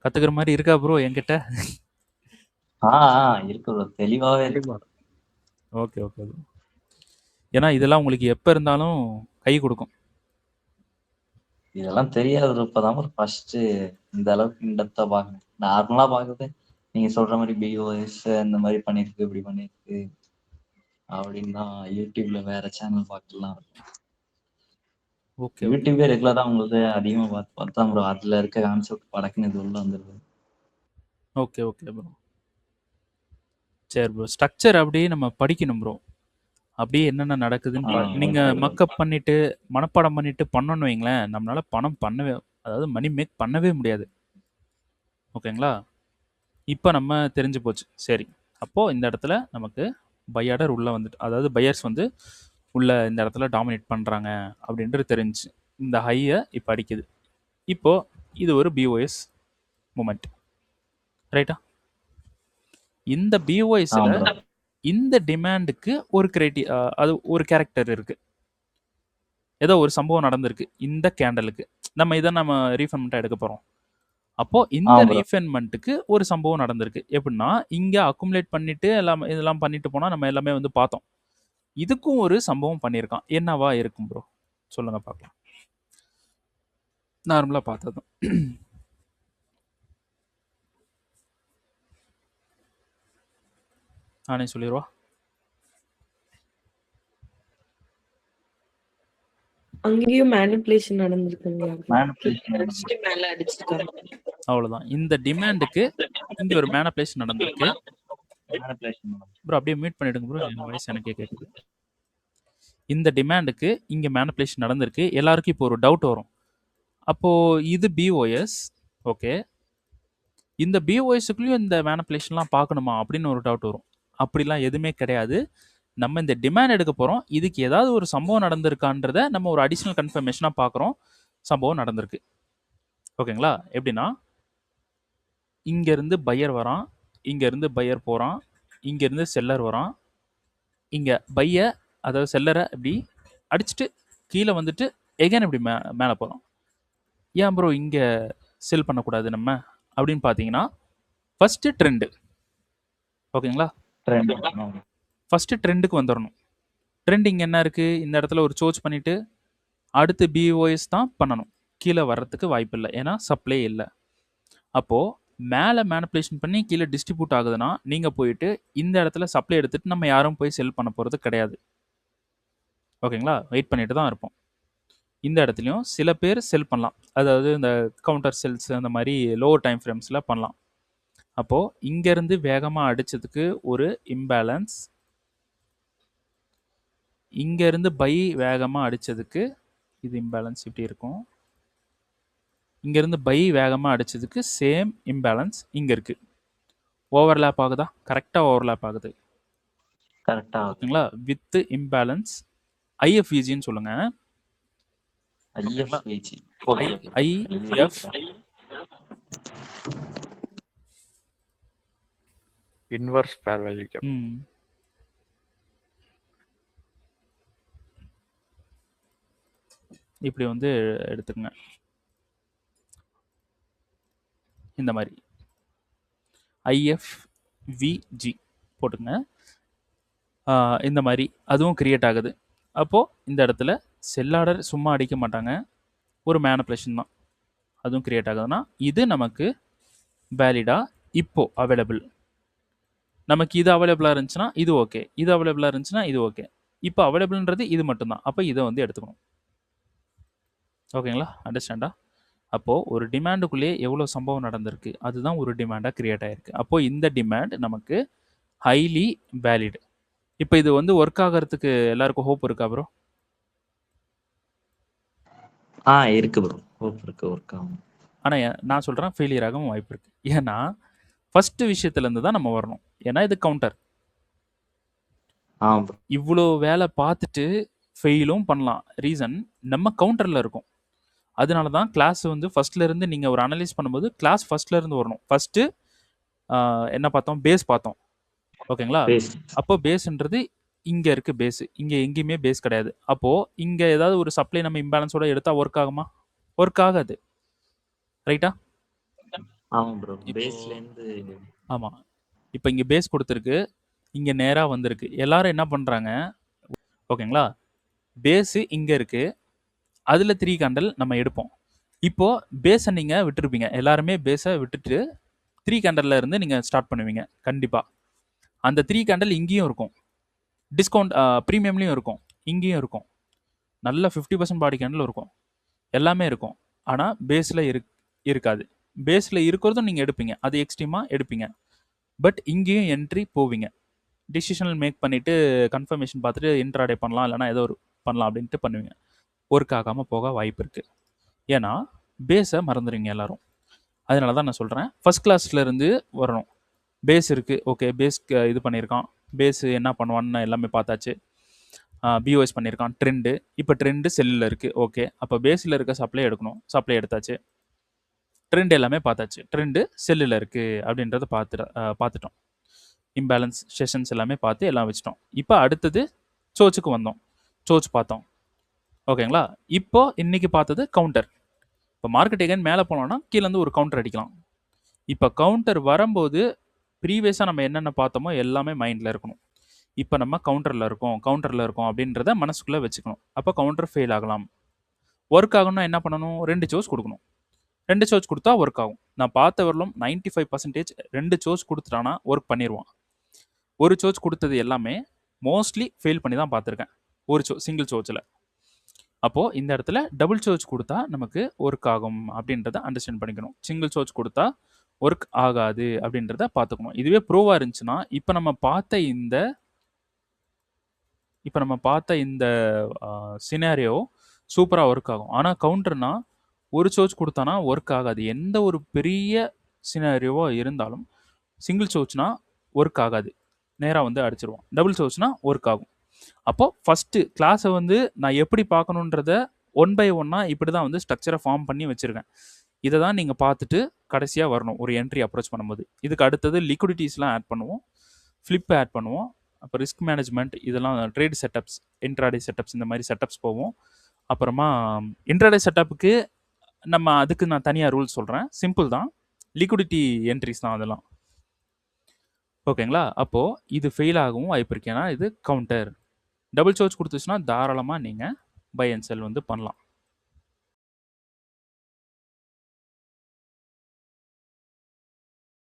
கற்றுக்கிற மாதிரி இருக்கா ப்ரோ என்கிட்ட?
இருக்கு ப்ரோ, தெளிவாவே இருக்கு.
Okay okay bro. ஏன்னா இதெல்லாம் உங்களுக்கு எப்போ இருந்தாலும் கை கொடுக்கும்.
இதெல்லாம் தெரியாது ப்ரோ. இப்பதான் ஒரு ஃபர்ஸ்ட் இந்த அளவுக்கு இன்டெப்தா பாக்குறேன். நார்மலா பாக்குறது நீங்க சொல்ற மாதிரி பிஓஎஸ் இந்த மாதிரி பண்ணிருக்கு, இப்படி பண்ணிருக்கு அப்படின்னு தான் யூடியூப்ல வேற சேனல் பார்க்கலாம்.
ஓகே
யூடியூபே ரெகுலரா உங்களுக்கு அதிகமா பார்த்தா ப்ரோ அதுல இருக்க கான்செப்ட் படக்குன்னு இது உள்ள வந்துருது.
Okay okay bro. சரி ப்ரோ, ஸ்ட்ரக்சர் அப்படியே நம்ம படிக்கணும் ப்ரோ. அப்படியே என்னென்ன நடக்குதுன்னு நீங்கள் மக்கப் பண்ணிவிட்டு மனப்பாடம் பண்ணிவிட்டு பண்ணணும்னு வைங்களேன், நம்மளால் பணம் பண்ணவே, அதாவது மணி மேக் பண்ணவே முடியாது. ஓகேங்களா? இப்போ நம்ம தெரிஞ்சு போச்சு. சரி, அப்போது இந்த இடத்துல நமக்கு பை ஆர்டர் உள்ளே வந்துட்டு, அதாவது பையர்ஸ் வந்து உள்ளே இந்த இடத்துல டாமினேட் பண்ணுறாங்க அப்படின்றது தெரிஞ்சு இந்த ஹையை இப்போ அடிக்குது. இப்போது இது ஒரு பிஓஎஸ் மூமெண்ட், ரைட்டா? இந்த பிஓஎஸில் இந்த டிமாண்டுக்கு ஒரு அது ஒரு கேரக்டர் இருக்குது. ஏதோ ஒரு சம்பவம் நடந்திருக்கு இந்த கேண்டலுக்கு. நம்ம இதை நம்ம ரீஃபண்ட்மெண்ட்டாக எடுக்க போகிறோம். அப்போது இந்த ரீஃபண்ட்மெண்ட்டுக்கு ஒரு சம்பவம் நடந்திருக்கு. எப்படின்னா, இங்கே அக்குமுலேட் பண்ணிவிட்டு இதெல்லாம் பண்ணிட்டு போனால் நம்ம எல்லாமே வந்து பார்த்தோம். இதுக்கும் ஒரு சம்பவம் பண்ணியிருக்கான். என்னவா இருக்கும் ப்ரோ? சொல்லுங்கள் பார்க்கலாம். நார்மலாக பார்த்ததும் நானே சொல்லிடுவா.
அங்கேயும் மேனிபுலேஷன் நடந்திருக்குங்க.
மேனிபுலேஷன்
மேல அடிச்சிருக்காங்க.
அவ்வளோதான். இந்த டிமாண்டுக்கு இங்கே ஒரு மேனிபுலேஷன் நடந்திருக்கு. ப்ரோ அப்படியே மியூட் பண்ணிடுங்க ப்ரோ, என் வாய்ஸ் எனக்கே கேட்குது. இந்த டிமாண்டுக்கு இங்கே மேனிபுலேஷன் நடந்திருக்கு. எல்லாருக்கும் இப்போ ஒரு டவுட் வரும். அப்போது இது பிஓஎஸ், ஓகே, இந்த பிஓஎஸ்க்குள்ளேயும் இந்த மேனிபுலேஷன்லாம் பார்க்கணுமா அப்படின்னு ஒரு டவுட் வரும். அப்படிலாம் எதுவுமே கிடையாது. நம்ம இந்த டிமாண்ட் எடுக்க போகிறோம். இதுக்கு ஏதாவது ஒரு சம்பவம் நடந்திருக்கான்றத நம்ம ஒரு அடிஷ்னல் கன்ஃபர்மேஷனாக பார்க்குறோம். சம்பவம் நடந்திருக்கு. ஓகேங்களா? எப்படின்னா, இங்கேருந்து பையர் வரான், இங்கேருந்து பையர் போகிறான், இங்கேருந்து செல்லர் வரான், இங்கே பையை, அதாவது செல்லரை இப்படி அடிச்சுட்டு கீழே வந்துட்டு எகைன் இப்படி மேலே போகிறோம். ஏன் ப்ரோ இங்கே செல் பண்ணக்கூடாது நம்ம அப்படின்னு பார்த்தீங்கன்னா, ஃபஸ்ட்டு ட்ரெண்டு. ஓகேங்களா? ஃபஸ்ட்டு ட்ரெண்டுக்கு வந்துடணும். ட்ரெண்ட் இங்கே என்ன இருக்குது? இந்த இடத்துல ஒரு சோர்ச் பண்ணிவிட்டு அடுத்து பிஓஎஸ் தான் பண்ணணும். கீழே வர்றதுக்கு வாய்ப்பு இல்லை, ஏன்னா சப்ளை இல்லை. அப்போது மேலே மேனிப்புலேஷன் பண்ணி கீழே டிஸ்ட்ரிபியூட் ஆகுதுன்னா நீங்கள் போயிட்டு இந்த இடத்துல சப்ளை எடுத்துகிட்டு நம்ம யாரும் போய் செல் பண்ண போகிறது கிடையாது. ஓகேங்களா, வெயிட் பண்ணிட்டு தான் இருப்போம். இந்த இடத்துலையும் சில பேர் செல் பண்ணலாம், அதாவது இந்த கவுண்டர் செல்ஸ் அந்த மாதிரி லோவர் டைம் ஃப்ரேம்ஸில் பண்ணலாம். அப்போது இங்கேருந்து வேகமாக அடித்ததுக்கு ஒரு இம்பேலன்ஸ், இங்கேருந்து பை வேகமாக அடித்ததுக்கு இது இம்பேலன்ஸ் இப்படி இருக்கும். இங்கேருந்து பை வேகமாக அடித்ததுக்கு சேம் இம்பேலன்ஸ் இங்கே இருக்குது. ஓவர்லேப் ஆகுதா? கரெக்டாக ஓவர்லேப் ஆகுது.
கரெக்டாக
ஓகேங்களா, வித் இம்பேலன்ஸ் ஐஎஃப்இஜின்னு சொல்லுங்கள்.
ஐஎஃப்இஜி. ஓகே
ஐஎஃப்
இன்வர்ஸ் பேர் வேல்யூ கேப்.
இப்படி வந்து எடுத்துக்கங்க. இந்த மாதிரி ஐஎஃப்விஜி போட்டுங்க. இந்த மாதிரி அதுவும் கிரியேட் ஆகுது. அப்போது இந்த இடத்துல செல் ஆர்டர் சும்மா அடிக்க மாட்டாங்க, ஒரு மேனிப்புலேஷன் தான், அதுவும் கிரியேட் ஆகுதுன்னா இது நமக்கு வேலிடாக இப்போது அவைலபிள். நமக்கு இது அவைலபிளாக இருந்துச்சுன்னா இது ஓகே, இது அவைலபிளாக இருந்துச்சுன்னா இது ஓகே. இப்போ அவைலபிள்ன்றது இது மட்டும்தான், அப்போ இதை வந்து எடுத்துக்கணும். ஓகேங்களா, அண்டர்ஸ்டாண்டா? அப்போது ஒரு டிமாண்டுக்குள்ளேயே எவ்வளோ சம்பவம் நடந்திருக்கு, அதுதான் ஒரு டிமாண்டாக கிரியேட் ஆகிருக்கு. அப்போது இந்த டிமாண்ட் நமக்கு ஹைலி வேலிட். இப்போ இது வந்து ஒர்க் ஆகிறதுக்கு எல்லாருக்கும் ஹோப் இருக்கா ப்ரோ?
இருக்கு ப்ரோ, ஹோப் இருக்கு, ஒர்க் ஆகும்.
ஆனால் நான் சொல்கிறேன் ஃபெயிலியர் ஆகவும் வாய்ப்பு இருக்குது. ஏன்னா ஃபஸ்ட்டு விஷயத்துலேருந்து தான் நம்ம வரணும். ஏன்னா இது கவுண்டர். இவ்வளோ வேலை பார்த்துட்டு ஃபெயிலும் பண்ணலாம். ரீசன் நம்ம கவுண்டரில் இருக்கும். அதனால தான் கிளாஸ் வந்து ஃபஸ்ட்லேருந்து நீங்கள் ஒரு அனலைஸ் பண்ணும்போது கிளாஸ் ஃபஸ்ட்லேருந்து வரணும். ஃபஸ்ட்டு என்ன பார்த்தோம்? பேஸ் பார்த்தோம். ஓகேங்களா, அப்போ பேஸ்ன்றது இங்கே இருக்குது. பேஸு இங்கே எங்கேயுமே பேஸ் கிடையாது. அப்போது இங்கே ஏதாவது ஒரு சப்ளை நம்ம இம்பேலன்ஸோட எடுத்தால் ஒர்க் ஆகுமா? ஒர்க் ஆகாது, ரைட்டா? ஆமாம். இப்போ இங்கே பேஸ் கொடுத்துருக்கு, இங்கே நேராக வந்திருக்கு. எல்லாரும் என்ன பண்ணுறாங்க? ஓகேங்களா, பேஸு இங்கே இருக்குது, அதில் 3 கேண்டல் நம்ம எடுப்போம். இப்போது பேஸை நீங்கள் விட்டுருப்பீங்க, எல்லாருமே பேஸை விட்டுட்டு 3 கேண்டலில் இருந்து நீங்கள் ஸ்டார்ட் பண்ணுவீங்க. கண்டிப்பாக அந்த 3 கேண்டல் இங்கேயும் இருக்கும், டிஸ்கவுண்ட் ப்ரீமியம்லேயும் இருக்கும், இங்கேயும் இருக்கும், நல்ல 50% பாடி கேண்டில் இருக்கும், எல்லாமே இருக்கும். ஆனால் பேஸில் இருக்காது. பேஸில் இருக்கிறதும் நீங்கள் எடுப்பீங்க, அது எக்ஸ்ட்ரீமாக எடுப்பீங்க. பட் இங்கேயும் என்ட்ரி போவீங்க, டிசிஷனல் மேக் பண்ணிவிட்டு கன்ஃபர்மேஷன் பார்த்துட்டு இன்ட்ராடே பண்ணலாம், இல்லைனா ஏதோ ஒரு பண்ணலாம் அப்படின்ட்டு பண்ணுவீங்க. ஒர்க் ஆகாமல் போக வாய்ப்பு இருக்குது. ஏன்னா பேஸை மறந்துடுவீங்க எல்லோரும். அதனால தான் நான் சொல்கிறேன் ஃபஸ்ட் கிளாஸ்லேருந்து வரணும். பேஸ் இருக்குது, ஓகே, பேஸ்க்கு இது பண்ணியிருக்கான், பேஸு என்ன பண்ணுவான்னு எல்லாமே பார்த்தாச்சு. பிஓஎஸ் பண்ணியிருக்கான், ட்ரெண்டு, இப்போ ட்ரெண்டு செல்லில் இருக்குது, ஓகே. அப்போ பேஸில் இருக்க சப்ளை எடுக்கணும், சப்ளை எடுத்தாச்சு. ட்ரெண்ட் எல்லாமே பார்த்தாச்சு, ட்ரெண்டு செல்லில் இருக்குது அப்படின்றத பார்த்துட்டோம். இம்பேலன்ஸ் செஷன்ஸ் எல்லாமே பார்த்து எல்லாம் வச்சிட்டோம். இப்போ அடுத்தது சோச்சுக்கு வந்தோம், சோச் பார்த்தோம். ஓகேங்களா, இப்போ இன்றைக்கி பார்த்தது கவுண்டர். இப்போ மார்க்கெட் எகைன் மேலே போனோம்னா கீழேருந்து ஒரு கவுண்டர் அடிக்கலாம். இப்போ கவுண்டர் வரும்போது ப்ரீவியஸாக நம்ம என்னென்ன பார்த்தோமோ எல்லாமே மைண்டில் இருக்கணும். இப்போ நம்ம கவுண்டரில் இருக்கோம் அப்படின்றத மனசுக்குள்ளே வச்சுக்கணும். அப்போ கவுண்டர் ஃபெயில் ஆகலாம். ஒர்க் ஆகணும்னா என்ன பண்ணணும்? 2 சோர்ஸ் கொடுக்கணும். 2 சோர்ஸ் கொடுத்தா ஒர்க் ஆகும். நான் பார்த்த வரலும் 95% 2 சோர்ஸ் கொடுத்துட்டானா ஒர்க் பண்ணிடுவான். ஒரு சோர்ஸ் கொடுத்தது எல்லாமே மோஸ்ட்லி ஃபெயில் பண்ணி தான் பார்த்துருக்கேன், ஒரு சிங்கிள் சோர்ஸில். அப்போது இந்த இடத்துல டபுள் சோர்ஸ் கொடுத்தா நமக்கு ஒர்க் ஆகும் அப்படின்றத அண்டர்ஸ்டாண்ட் பண்ணிக்கணும். சிங்கிள் சோர்ஸ் கொடுத்தா ஒர்க் ஆகாது அப்படின்றத பார்த்துக்கணும். இதுவே ப்ரோவாக இருந்துச்சுன்னா இப்போ நம்ம பார்த்த இந்த சினாரியோ சூப்பராக ஒர்க் ஆகும். ஆனால் கவுண்டர்னா ஒரு சோர்ஸ் கொடுத்தானா ஒர்க் ஆகாது. எந்த ஒரு பெரிய சினாரியோவாக இருந்தாலும் சிங்கிள் சோர்ஸ்னா ஒர்க் ஆகாது, நேராக வந்து அடிச்சிருவோம். டபுள் சோர்ஸ்னா ஒர்க் ஆகும். அப்போது ஃபஸ்ட்டு கிளாஸை வந்து நான் எப்படி பார்க்கணுன்றத 1 by 1 இப்படி தான் வந்து ஸ்ட்ரக்சரை ஃபார்ம் பண்ணி வச்சுருக்கேன். இதை தான் நீங்கள் பார்த்துட்டு கடைசியாக வரணும் ஒரு என்ட்ரி அப்ரோச் பண்ணும்போது. இதுக்கு அடுத்தது லிக்விடிட்டிஸ்லாம் ஆட் பண்ணுவோம், ஃப்ளிப் ஆட் பண்ணுவோம், அப்போ ரிஸ்க் மேனேஜ்மெண்ட், இதெல்லாம் ட்ரேட் செட்டப்ஸ், இன்ட்ராடே செட்டப்ஸ், இந்த மாதிரி செட்டப்ஸ் போவோம். அப்புறமா இன்ட்ராடே செட்டப்புக்கு அதுக்கு நான் தனியாக ரூல்ஸ் சொல்கிறேன், சிம்பிள் தான், லிக்விடிட்டி என்ட்ரிஸ் தான் அதெல்லாம். ஓகேங்களா, அப்போது இது ஃபெயில் ஆகவும் வாய்ப்பு இருக்கு. ஏன்னா இது கவுண்டர். டபுள் சோர்ஸ் கொடுத்துச்சுன்னா தாராளமாக நீங்கள் பை அண்ட் செல் வந்து பண்ணலாம்.